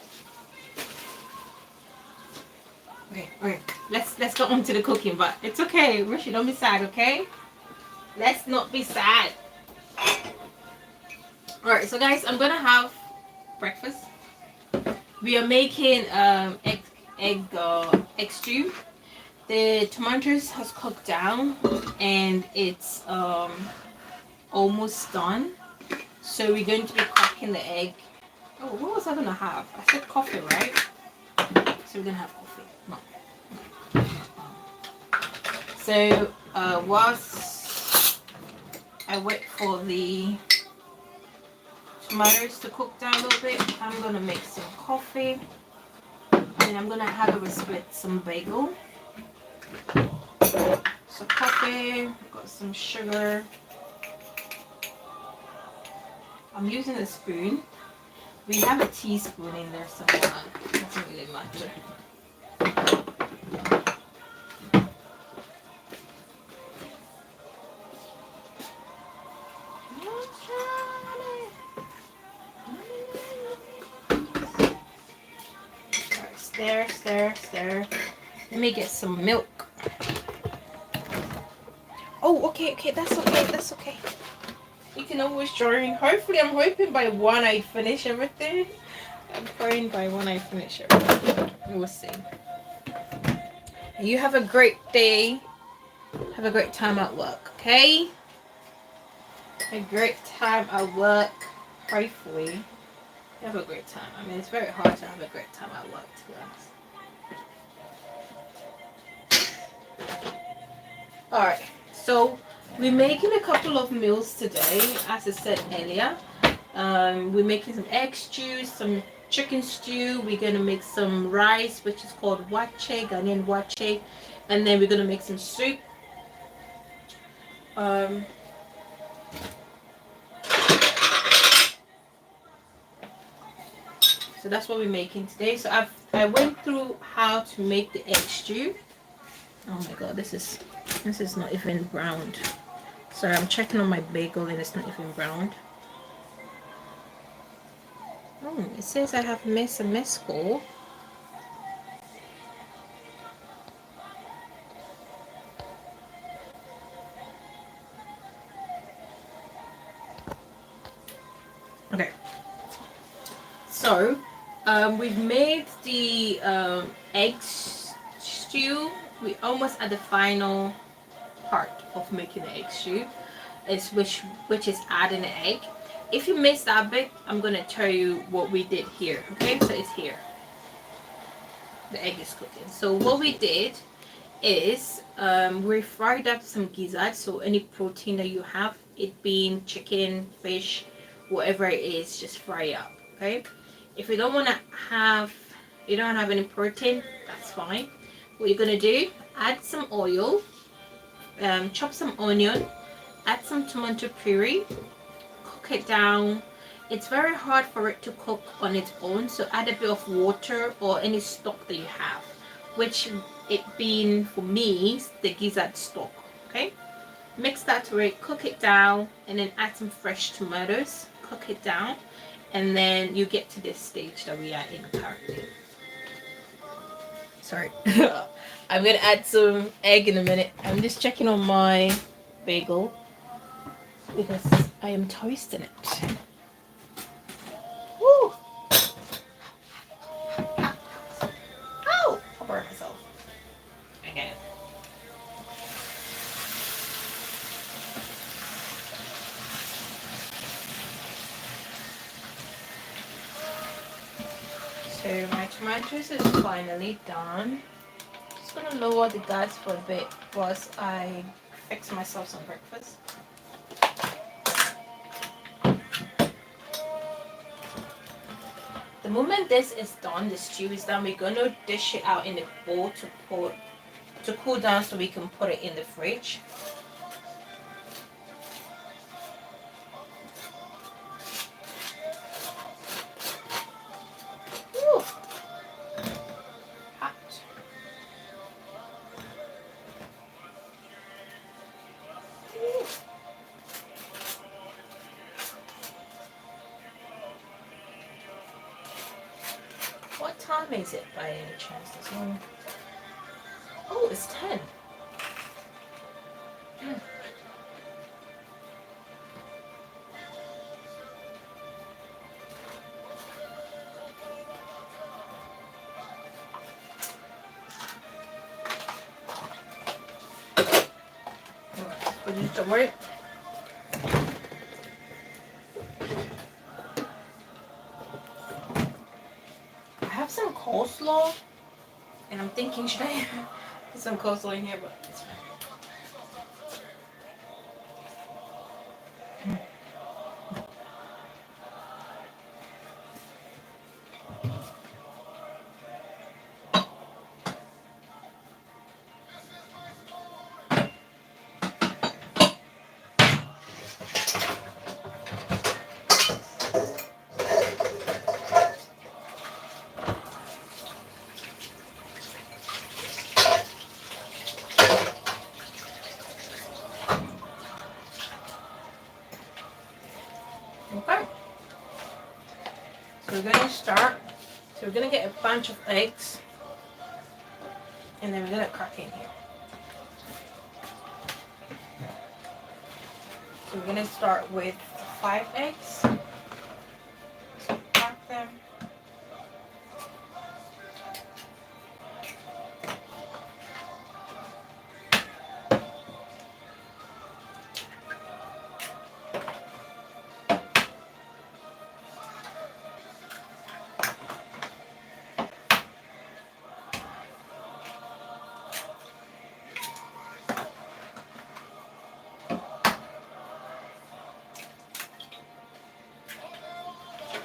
Okay. Let's go on to the cooking, but it's okay. Rishi, don't be sad, okay? Let's not be sad. Alright, so guys, I'm gonna have breakfast. We are making egg stew. The tomatoes has cooked down and it's almost done. So we're going to be cracking the egg. Oh, what was I gonna have? I said coffee, right? So we're gonna have coffee. No. So whilst I wait for the tomatoes to cook down a little bit, I'm gonna make some coffee and I'm gonna have it with some bagel. So coffee, I've got some sugar. I'm using a spoon. We have a teaspoon in there somewhere. It doesn't really matter. Stir. Let me get some milk. Oh, okay, that's okay. You can always join. Hopefully, I'm hoping by 1 I finish everything. I'm praying by 1 I finish everything. We'll see. You have a great day. Have a great time at work, okay? A great time at work. Hopefully, have a great time. I mean, it's very hard to have a great time at work, to be honest. All right. So we're making a couple of meals today, as I said earlier. We're making some egg stew, some chicken stew. We're gonna make some rice, which is called wache, Ghanaian wache, and then we're gonna make some soup. Um, so that's what we're making today. So I went through how to make the egg stew. Oh my god, this is not even browned. Sorry, I'm checking on my bagel and it's not even browned. Oh, it says I have missed a missed call. Okay, so we've made the egg stew. We almost at the final part of making the egg stew, is which is adding the egg. If you missed that bit, I'm gonna tell you what we did here. Okay, so it's here. The egg is cooking. So what we did is we fried up some gizzard. So any protein that you have, it being chicken, fish, whatever it is, just fry it up. Okay. If you don't want to have, you don't have any protein, that's fine. What you're gonna do, add some oil, chop some onion, add some tomato puree, cook it down. It's very hard for it to cook on its own, so add a bit of water or any stock that you have, which it being for me the gizzard stock. Okay, mix that to it, cook it down, and then add some fresh tomatoes, cook it down, and then you get to this stage that we are in currently. Sorry. I'm gonna add some egg in a minute. I'm just checking on my bagel because I am toasting it. Woo! Ow! I'll burn myself. Okay. So my tomatoes is finally done. Just gonna lower the gas for a bit whilst I fix myself some breakfast. The moment this is done, the stew is done, we're gonna dish it out in the bowl to cool down so we can put it in the fridge. Woo! Hot. Woo. What time is it by any chance this morning? Oh, it's 10. Don't worry. I have some coleslaw, and I'm thinking, should I put some coleslaw in here? But it's fine. Okay. So we're gonna start. So we're gonna get a bunch of eggs, and then we're gonna crack in here. So we're gonna start with 5 eggs. So crack them.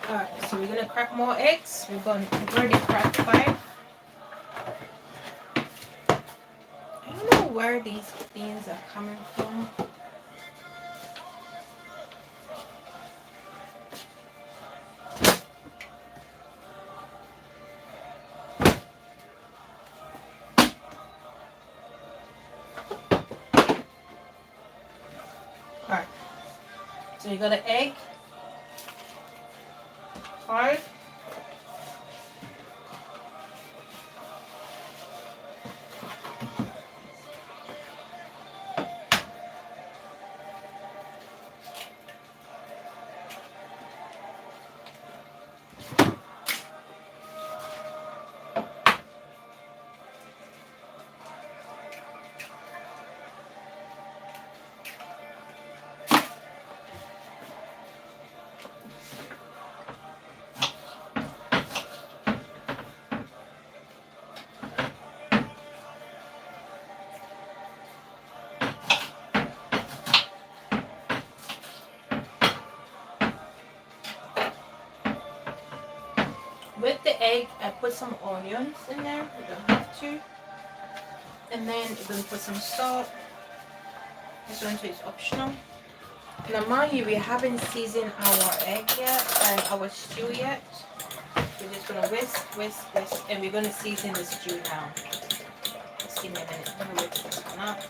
Alright, so we're gonna crack more eggs. We've already cracked 5. I don't know where these beans are coming from. Alright, so you got an egg, 5. With the egg, I put some onions in there. You don't have to. And then you're going to put some salt. This one is optional. Now, mind you, we haven't seasoned our egg yet and our stew yet. We're just going to whisk, and we're going to season the stew now. Just give me a minute. I'm going to whisk this one up.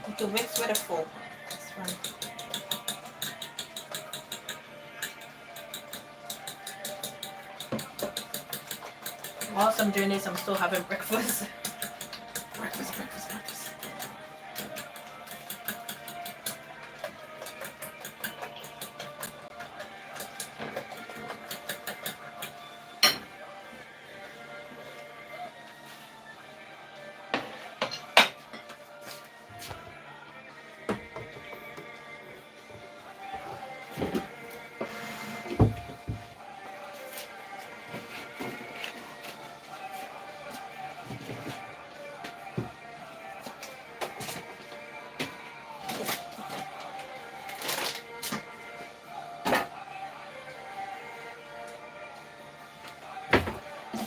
You can whisk with a fork. This one. Whilst I'm doing this, I'm still having breakfast. breakfast.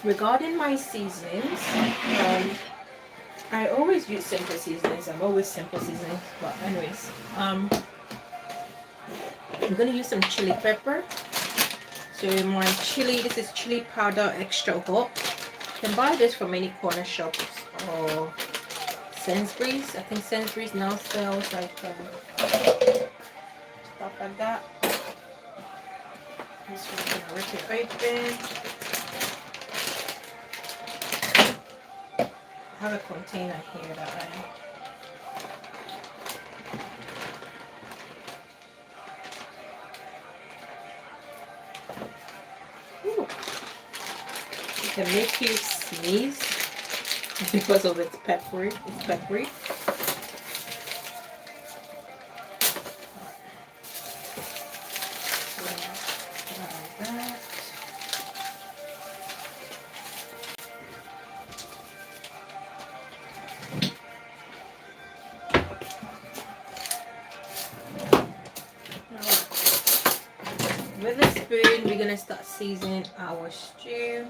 Regarding my seasonings, I always use simple seasonings. I'm always simple seasonings. But anyways, I'm gonna use some chili pepper. So my chili, this is chili powder extra hot. You can buy this from any corner shops or Sainsbury's. I think Sainsbury's now sells like stuff like that. This one, gonna rip it open. I have a container here that it can make you sneeze because of its peppery. It's peppery. With a spoon, we're gonna start seasoning our stew.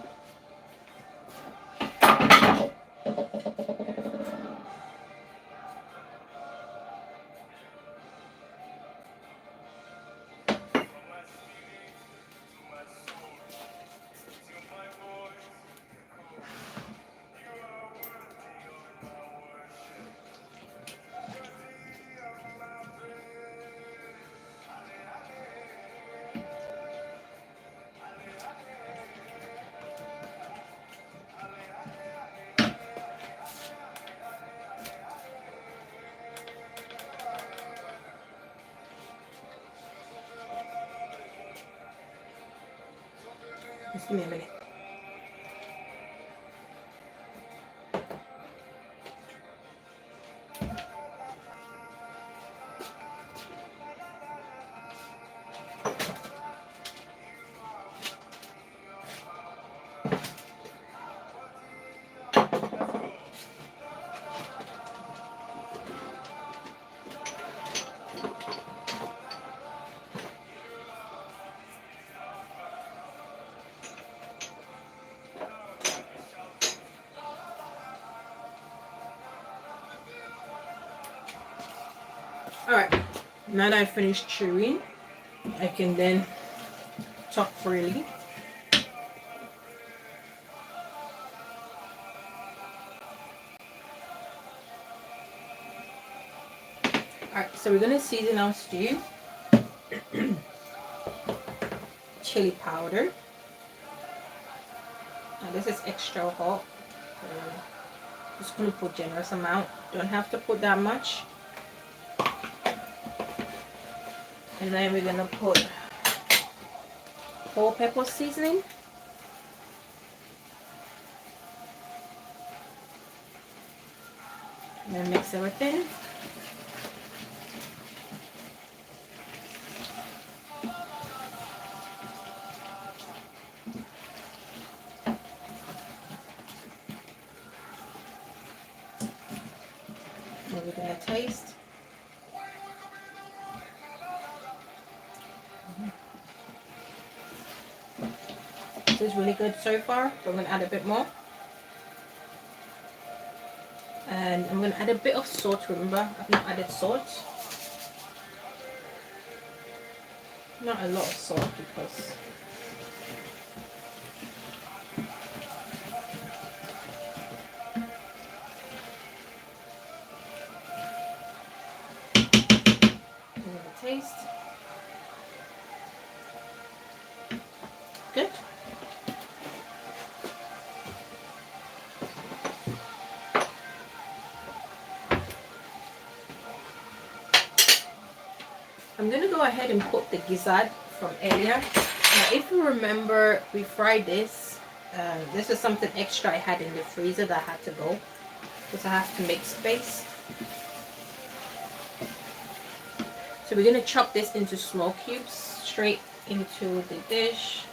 Just give me a minute. Alright, now that I finished chewing, I can then talk freely. Alright, so we're gonna season our stew. Chili powder. Now this is extra hot. So just gonna put generous amount. Don't have to put that much. And then we're gonna put whole pepper seasoning. And then mix everything. And we're gonna taste. This is really good so far. So I'm gonna add a bit more. And I'm going to add a bit of salt. Remember, I've not added salt. Not a lot of salt because I'm going to taste. Good. I'm going to go ahead and put the gizzard from earlier. Now, if you remember, we fried this. This is something extra I had in the freezer that had to go because I have to make space. So we're going to chop this into small cubes straight into the dish.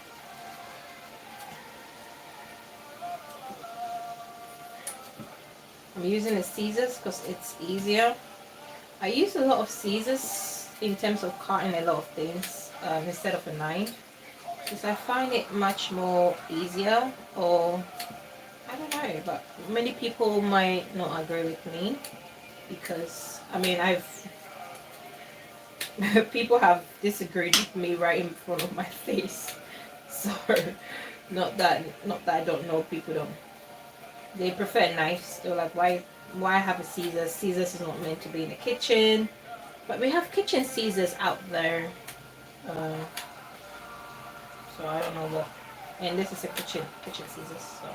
I'm using the scissors because it's easier. I use a lot of scissors in terms of cutting a lot of things instead of a knife because I find it much more easier, or I don't know, but many people might not agree with me because I mean people have disagreed with me right in front of my face. So not that I don't know, people don't, they prefer knives. They're like, why have a scissors? Scissors is not meant to be in the kitchen. But we have kitchen scissors out there. So I don't know what. And this is a kitchen scissors. So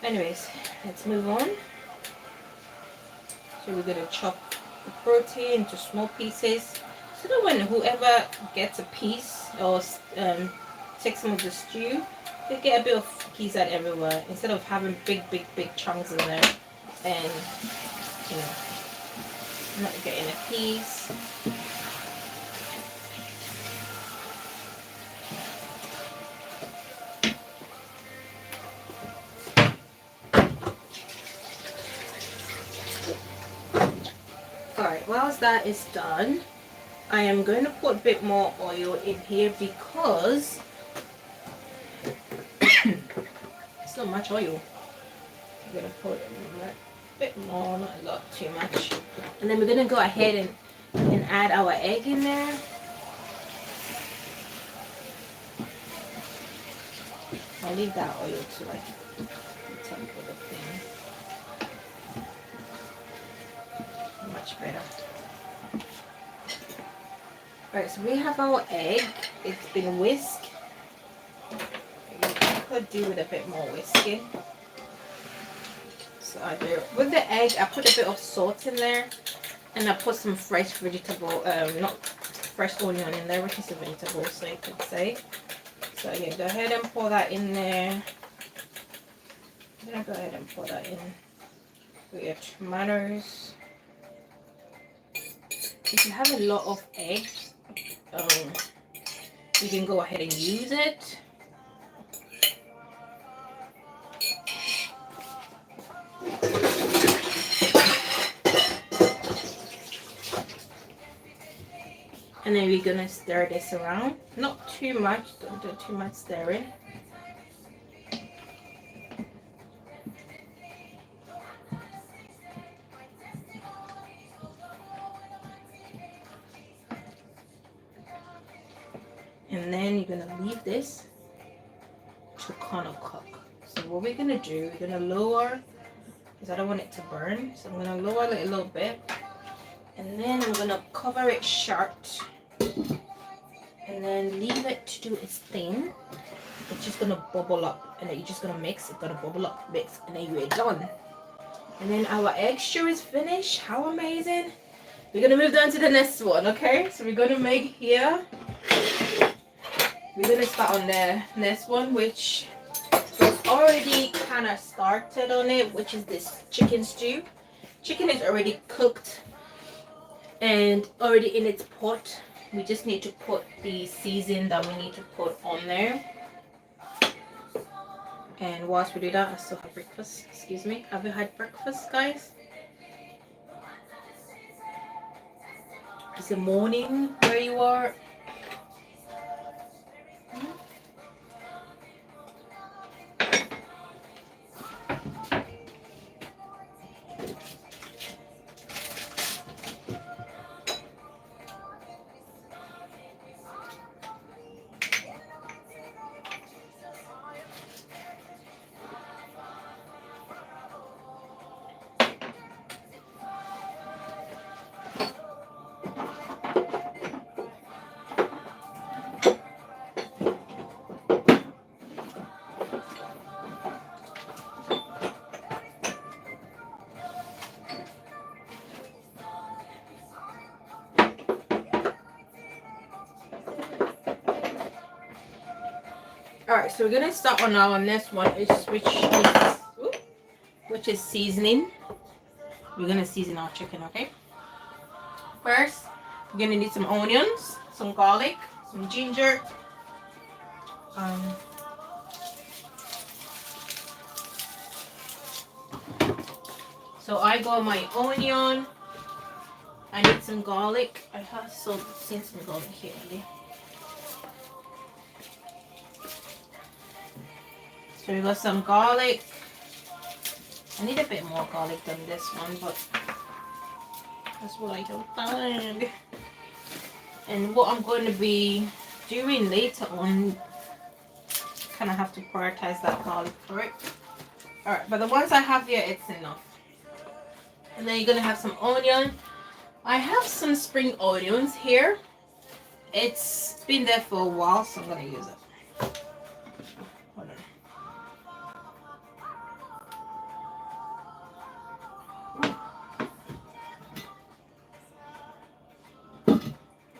anyways, let's move on. So we're gonna chop the protein into small pieces. So that when whoever gets a piece or takes some of the stew, they get a bit of gizzard everywhere instead of having big chunks in there. And you know, not getting a piece. Alright, whilst that is done, I am going to put a bit more oil in here because it's not much oil. I'm going to put a bit more, not a lot, too much. And then we're going to go ahead and add our egg in there. I'll leave that oil to like the top of the thing. Much better. Alright, so we have our egg. It's been whisked. I could do with a bit more whisking. So I do. With the egg, I put a bit of salt in there. And I put some fresh vegetable, not fresh onion in there, which is a vegetable, so you could say. So yeah, go ahead and pour that in there. I'm gonna go ahead and pour that in with your tomatoes. If you have a lot of eggs, you can go ahead and use it. And then we're gonna stir this around. Not too much, don't do too much stirring. and then you're gonna leave this to kind of cook. So what we're gonna do, we're gonna lower, because I don't want it to burn, so I'm gonna lower it a little bit, and then I'm gonna cover it short, and then leave it to do its thing. It's just gonna bubble up, and then you're just gonna mix. It's gonna bubble up, mix, and then you're done. And then our egg stew is finished. How amazing! We're gonna move down to the next one, okay? So we're gonna make here. We're gonna start on the next one, which was already kind of started on it, which is this chicken stew. Chicken is already cooked and already in its pot. We just need to put the season that we need to put on there. And whilst we do that, I still have breakfast. Excuse me. Have you had breakfast, guys? Is it morning where you are? Alright, so we're gonna start on our next one, which is seasoning. We're gonna season our chicken, okay? First, we're gonna need some onions, some garlic, some ginger. So I got my onion. I need some garlic. I have seen some garlic here already. So we got some garlic. I need a bit more garlic than this one, but that's what I don't find. And what I'm going to be doing later on, kind of have to prioritize that garlic for it. Alright, but the ones I have here, it's enough. And then you're going to have some onion. I have some spring onions here. It's been there for a while, so I'm going to use it. Hold on.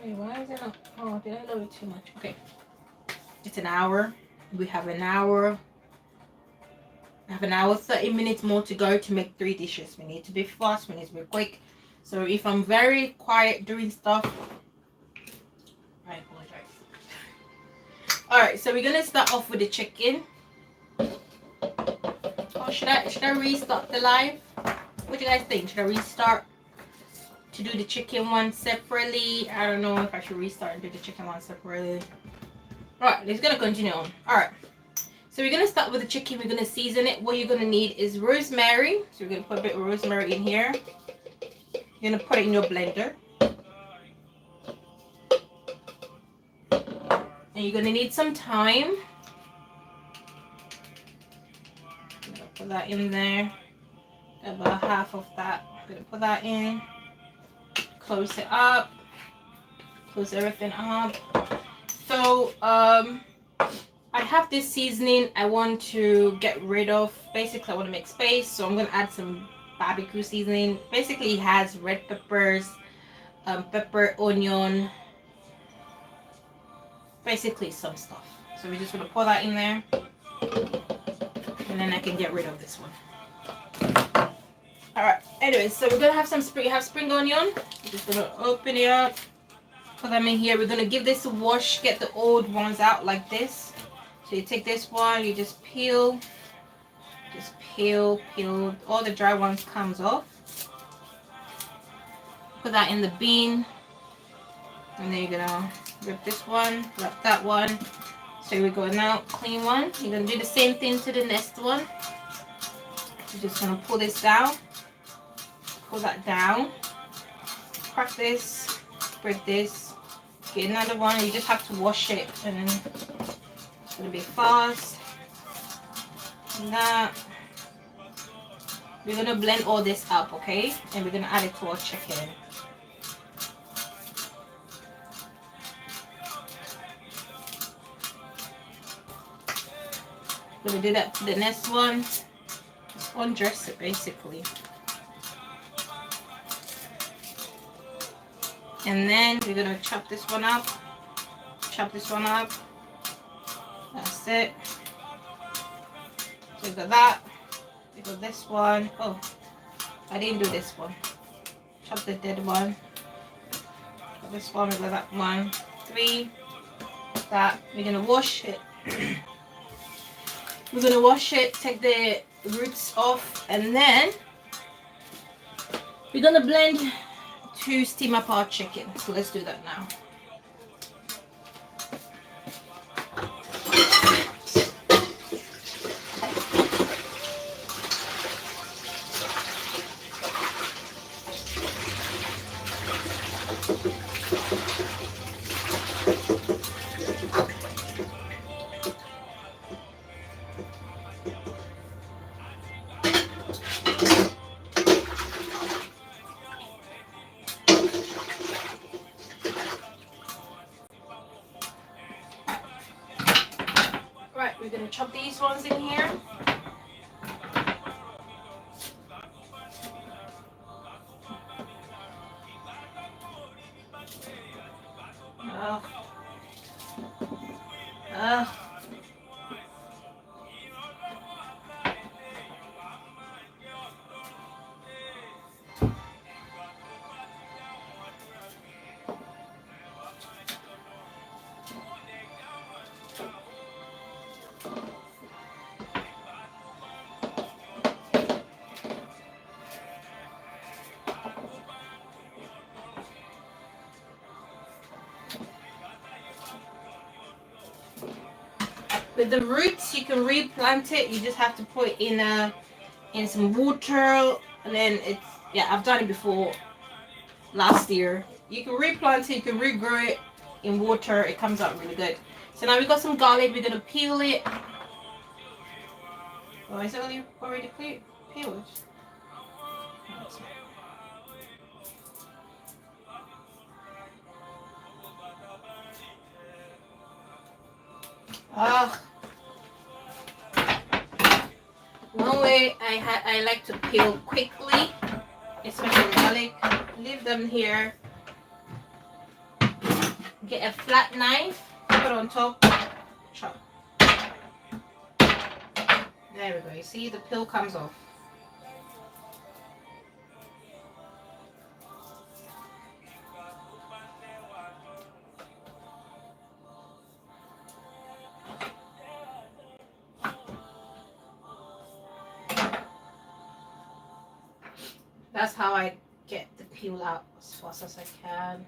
Wait, why is it not? Oh, did I load it too much? Okay. It's an hour. We have an hour. I have an hour, 30 minutes more to go to make 3 dishes. We need to be fast, we need to be quick. So if I'm very quiet doing stuff, I apologize. Alright, so we're gonna start off with the chicken. Oh, should I restart the live? What do you guys think? Should I restart to do the chicken one separately? I don't know if I should restart and do the chicken one separately. Alright, let's gonna continue on. Alright. So we're going to start with the chicken. We're going to season it. What you're going to need is rosemary. So we're going to put a bit of rosemary in here. You're going to put it in your blender. And you're going to need some thyme. I'm going to put that in there. About half of that. I'm going to put that in. Close it up. Close everything up. So, I have this seasoning I want to get rid of. Basically, I want to make space, so I'm going to add some barbecue seasoning. Basically, it has red peppers, pepper, onion, basically some stuff. So we're just going to pour that in there, and then I can get rid of this one. Alright, anyway, so we're going to have some spring onion. We're just going to open it up, put them in here. We're going to give this a wash, get the old ones out like this. So you take this one, you just peel, all the dry ones comes off. Put that in the bin, and then you're gonna rip this one, wrap that one. So we go now, clean one. You're gonna do the same thing to the next one. You're just gonna pull this down, pull that down, crack this, spread this, get another one. You just have to wash it, and then it's gonna be fast. And that. We're gonna blend all this up, okay? And we're gonna add it to our chicken. We're gonna do that to the next one. Just undress it basically. And then we're gonna chop this one up. Chop this one up. That's it. So we got that. We got this one. Oh, I didn't do this one. Chop the dead one. Got this one. We got that one. 3. That. We're gonna wash it. We're gonna wash it. Take the roots off, and then we're gonna blend to steam up our chicken. So let's do that now. We're gonna chop these ones in here. With the roots, you can replant it. You just have to put it in some water, and then it's, yeah, I've done it before last year. You can replant it, you can regrow it in water. It comes out really good. So now we've got some garlic. We're gonna peel it. Oh, is it already peeled? One way I like to peel quickly, especially garlic. Leave them here. Get a flat knife, put it on top, chop. There we go. You see, the peel comes off. That's how I get the peel out as fast as I can.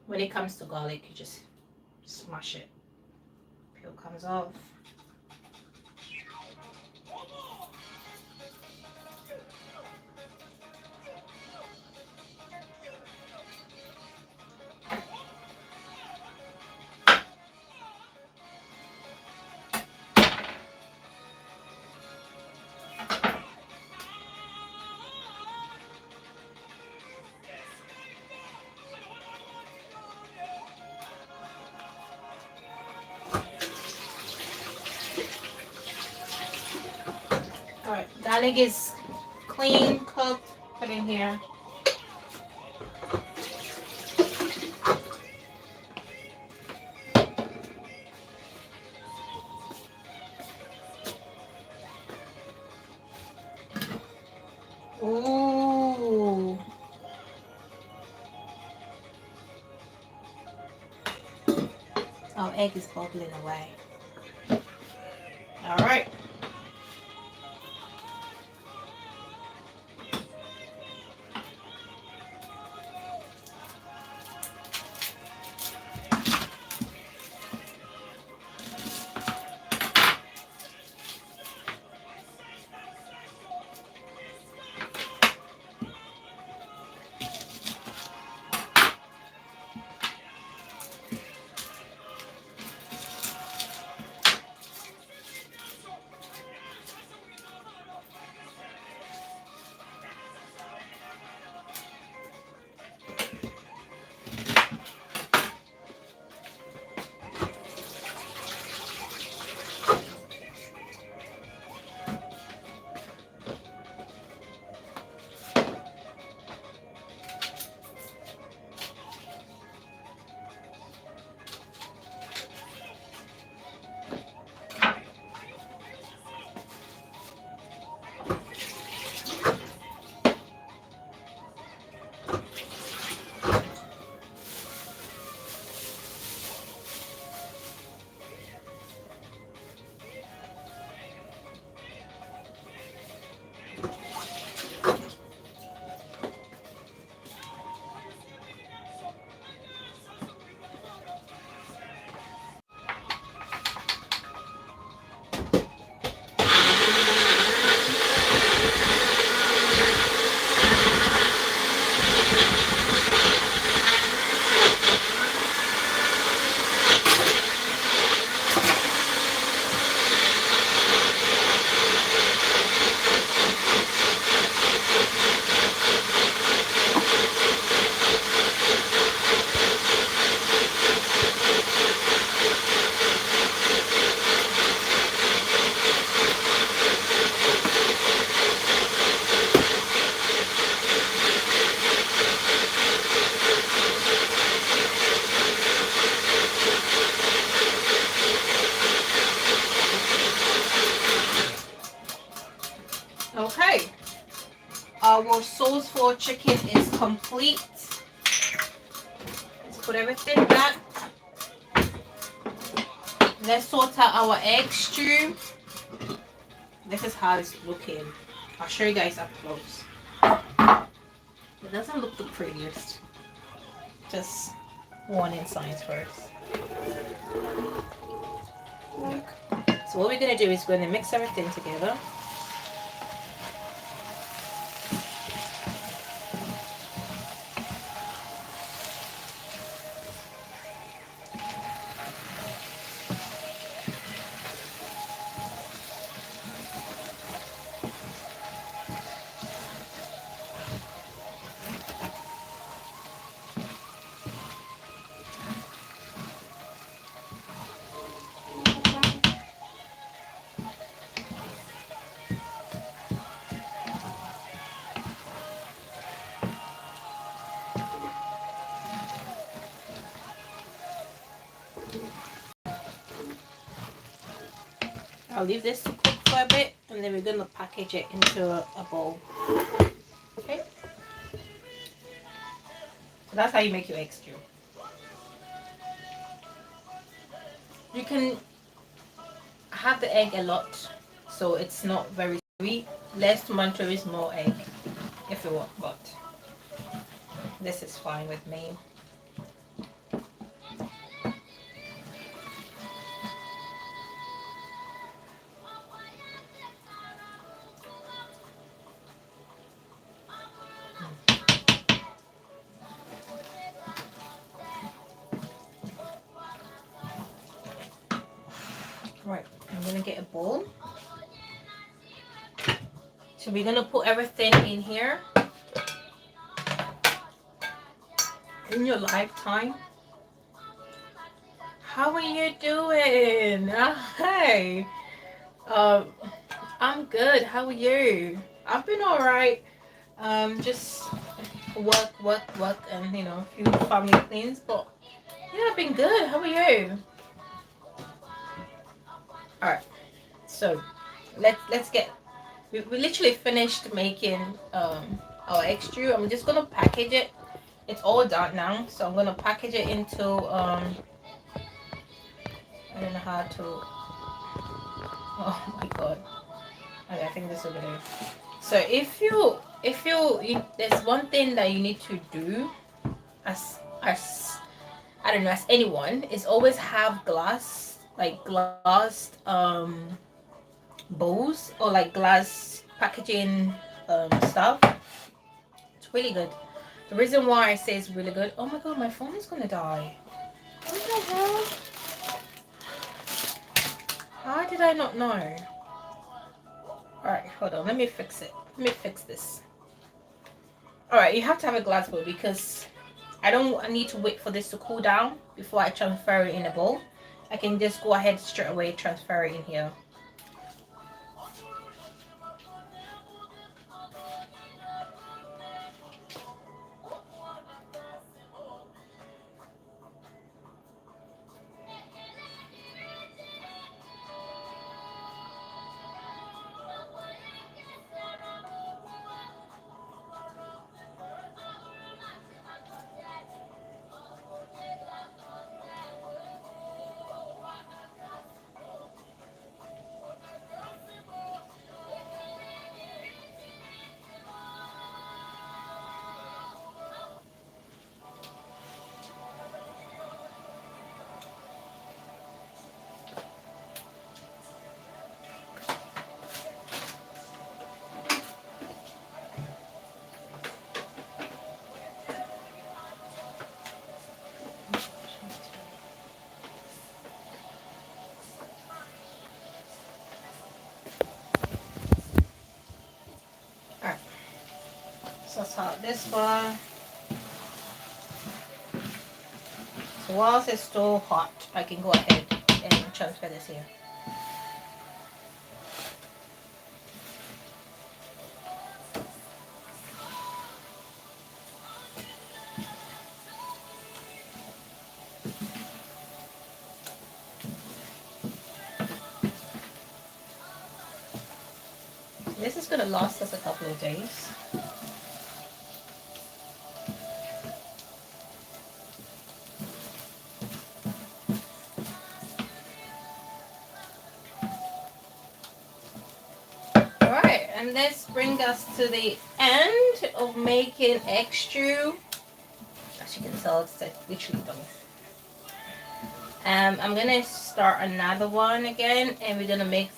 When it comes to garlic, you just smash it. Peel comes off. Alright, garlic is clean, cooked, put in here. Ooh. Our egg is bubbling away. Alright. Okay, our sauce for chicken is complete. Let's put everything back. Let's sort out our egg stew. This is how it's looking. I'll show you guys up close. It doesn't look the prettiest. Just warning signs first. Look. So what we're gonna do is we're gonna mix everything together. I'll leave this to cook for a bit and then we're going to package it into a bowl. Okay? So that's how you make your egg stew. You can have the egg a lot so it's not very sweet. Less tomatoes, more egg if you want, but this is fine with me. Right, I'm gonna get a bowl. So we're gonna put everything in here. In your lifetime. How are you doing? Hey. I'm good. How are you? I've been alright. Just work, and you know, a few family things, but yeah, I've been good. How are you? Alright. So let's get we literally finished making our egg stew. I'm just gonna package it. It's all done now, so I'm gonna package it into I don't know how to. Oh my god. Okay, I think this over there. So if you there's one thing that you need to do as I don't know, as anyone, is always have glass, like glass bowls or like glass packaging stuff. It's really good. The reason why I say it's really good. Oh my god, my phone is gonna die. What the hell? How did I not know? Alright, hold on, let me fix it. Let me fix this. Alright, you have to have a glass bowl because I need to wait for this to cool down before I transfer it in a bowl. I can just go ahead straight away transfer it in here. this one. So whilst it's still hot, I can go ahead and transfer this here. This is going to last us a couple of days. Alright, and this brings us to the end of making egg stew. As you can tell, it's literally done. I'm going to start another one again, and we're going to make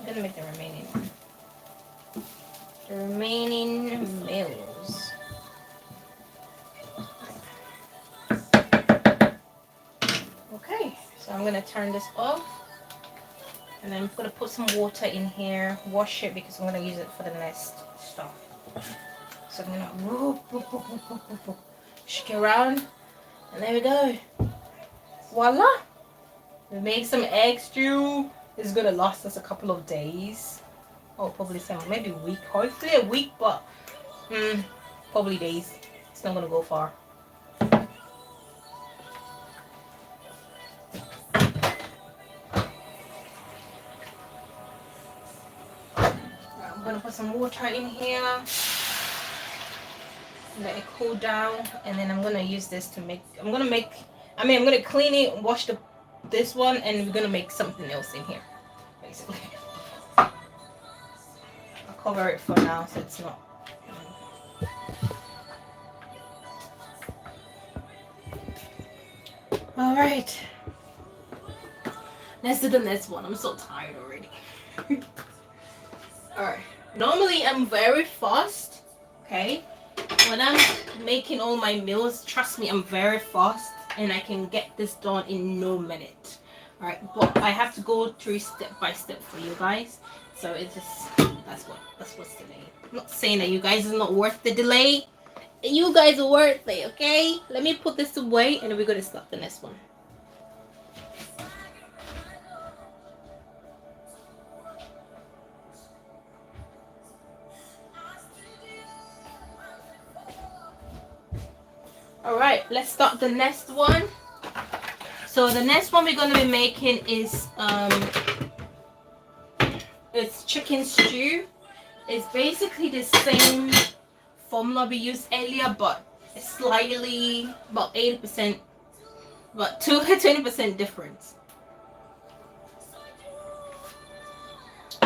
I'm going to make the remaining one. The remaining meals. Okay, so I'm going to turn this off. And then I'm going to put some water in here. Wash it because I'm going to use it for the next stuff. So I'm going to shake it around. And there we go. Voila! We made some egg stew. It's going to last us a couple of days. Oh, probably maybe a week. Hopefully a week, but probably days. It's not going to go far. I'm going to put some water in here. Let it cool down. And then I'm going to use this to make... I'm going to clean it, wash this one, and we're going to make something else in here. Basically. I'll cover it for now so it's not... Alright. Let's do the next one. I'm so tired already. Alright. Normally I'm very fast. Okay? When I'm making all my meals, trust me, I'm very fast. And I can get this done in no minute. Alright, but I have to go through step by step for you guys. So it's just, that's what's delayed. I'm not saying that you guys is not worth the delay. You guys are worth it, okay? Let me put this away and then we're going to start the next one. Alright, let's start the next one. So the next one we're going to be making is it's chicken stew. It's basically the same formula we used earlier, but it's slightly about 80%, but 20% difference.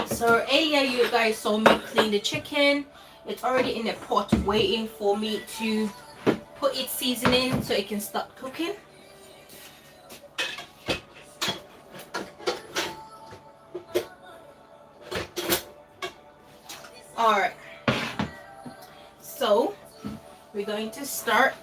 So earlier you guys saw me clean the chicken. It's already in the pot waiting for me to put its seasoning so it can start cooking. Alright, so we're going to start.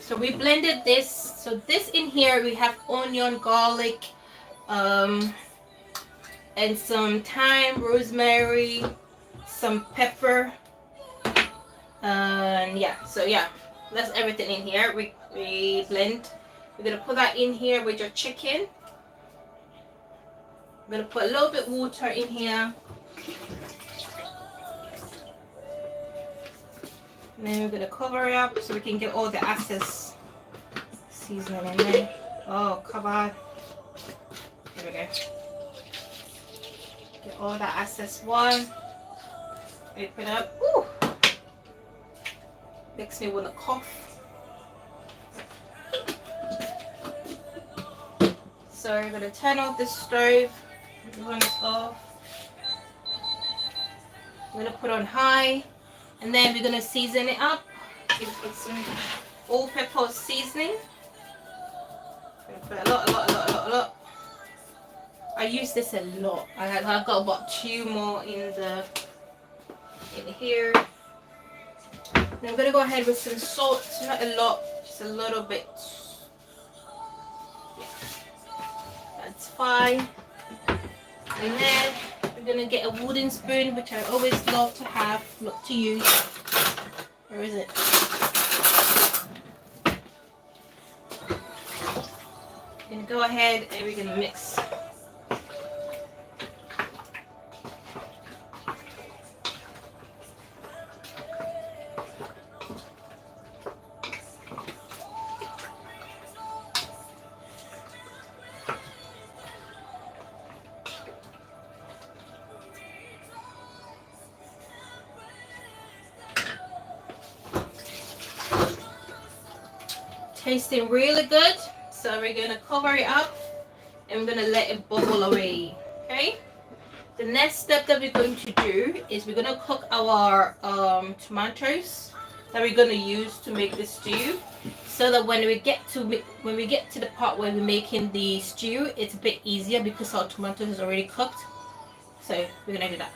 So we blended this. So this in here we have onion, garlic, and some thyme, rosemary, some pepper, and yeah, that's everything in here. We blend. We're gonna put that in here with your chicken. I'm gonna put a little bit water in here. And then we're gonna cover it up so we can get all the excess seasoning in there. Oh, come on. There we go. Get all that excess one. Open up. Woo! Makes me want to cough. So we're gonna turn off the stove. Run this off. I'm gonna put on high, and then we're gonna season it up. Put some all-purpose seasoning. I'm gonna put a lot. I use this a lot. I've got about 2 more in here. And I'm gonna go ahead with some salt. Not a lot, just a little bit. Yeah. It's fine. And then we're gonna get a wooden spoon, which I always love to have, not to use. Where is it? We're gonna go ahead and we're gonna mix. Tasting really good, so we're gonna cover it up and we're gonna let it bubble away. Okay, the next step that we're going to do is we're gonna cook our tomatoes that we're gonna use to make the stew, so that when we get to the part where we're making the stew, it's a bit easier because our tomatoes is already cooked. So we're gonna do that.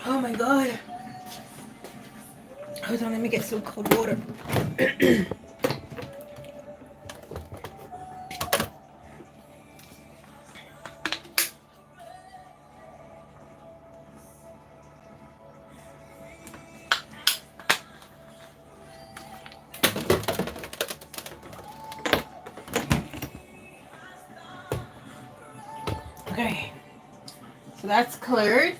Oh my god. Hold on, let me get some cold water. Okay, so that's cleared.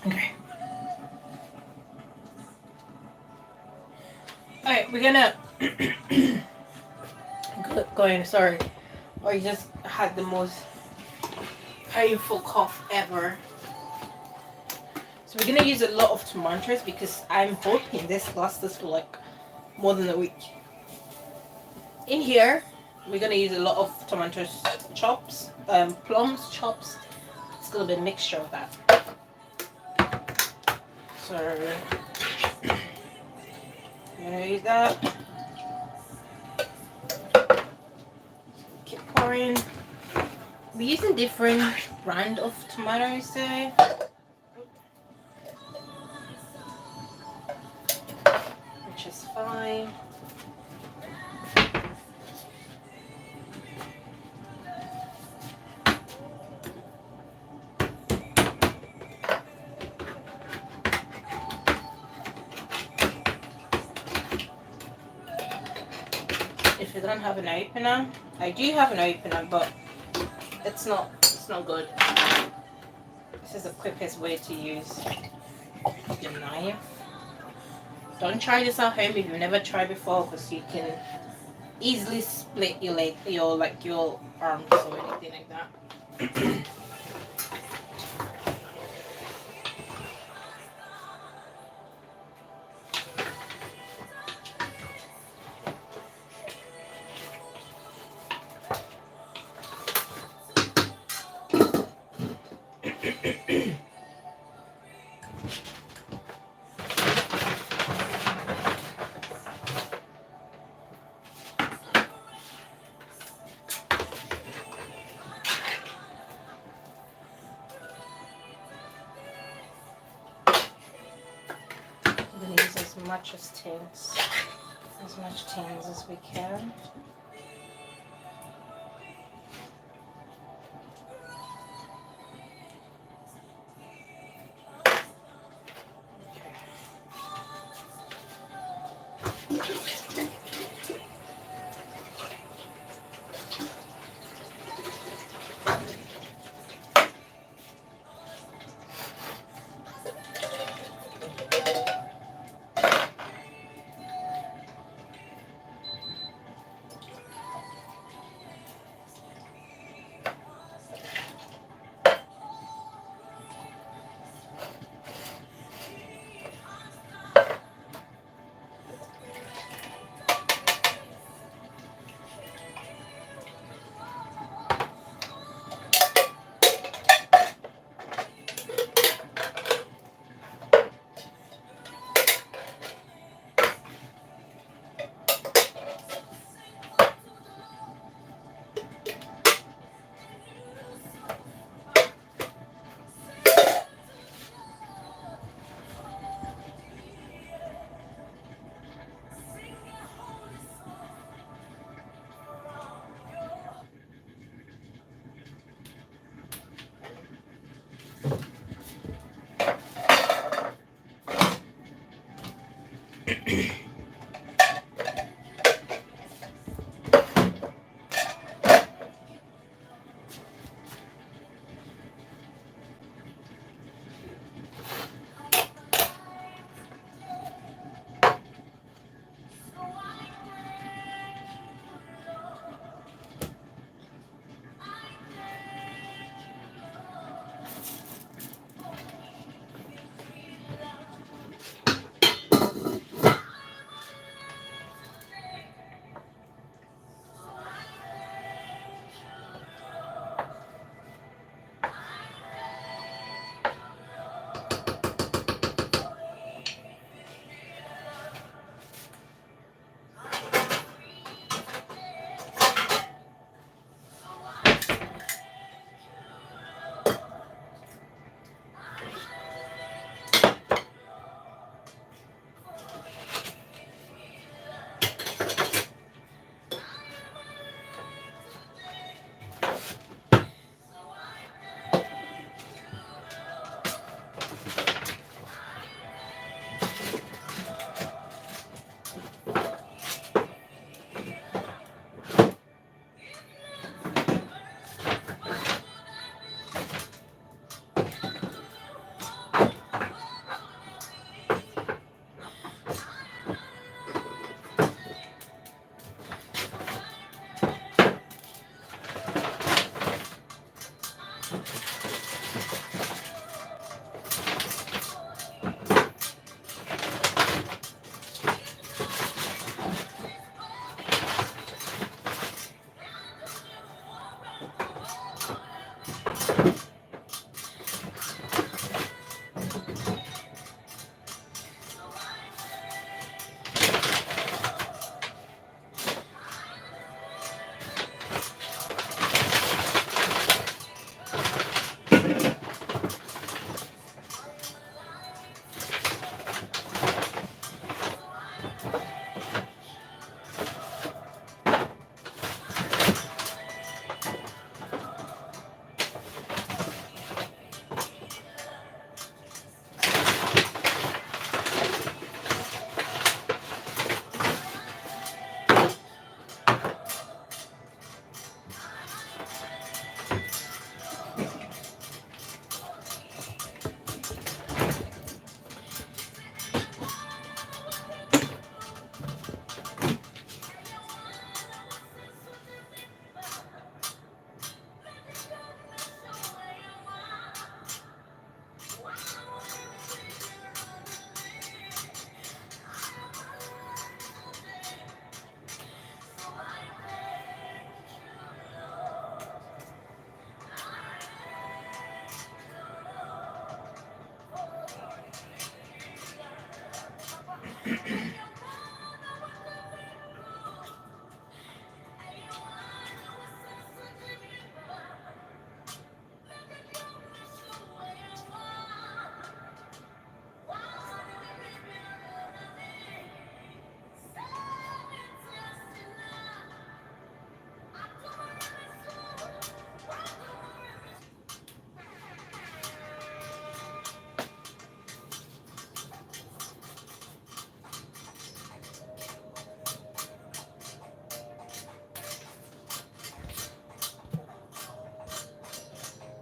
Okay. Alright, we're gonna sorry. I just had the most painful cough ever. So we're gonna use a lot of tomatoes because I'm hoping this lasts us for like more than a week. In here, we're gonna use a lot of tomatoes chops, plums chops. It's gonna be a mixture of that. So I'm gonna use that. Keep pouring. We're using different brand of tomatoes today. Which is fine. If you don't have an opener, I do have an opener, but it's not good. This is the quickest way to use the knife. Don't try this at home if you've never tried before, because you can easily split your arms or anything like that. much as tins. As much tins as we can.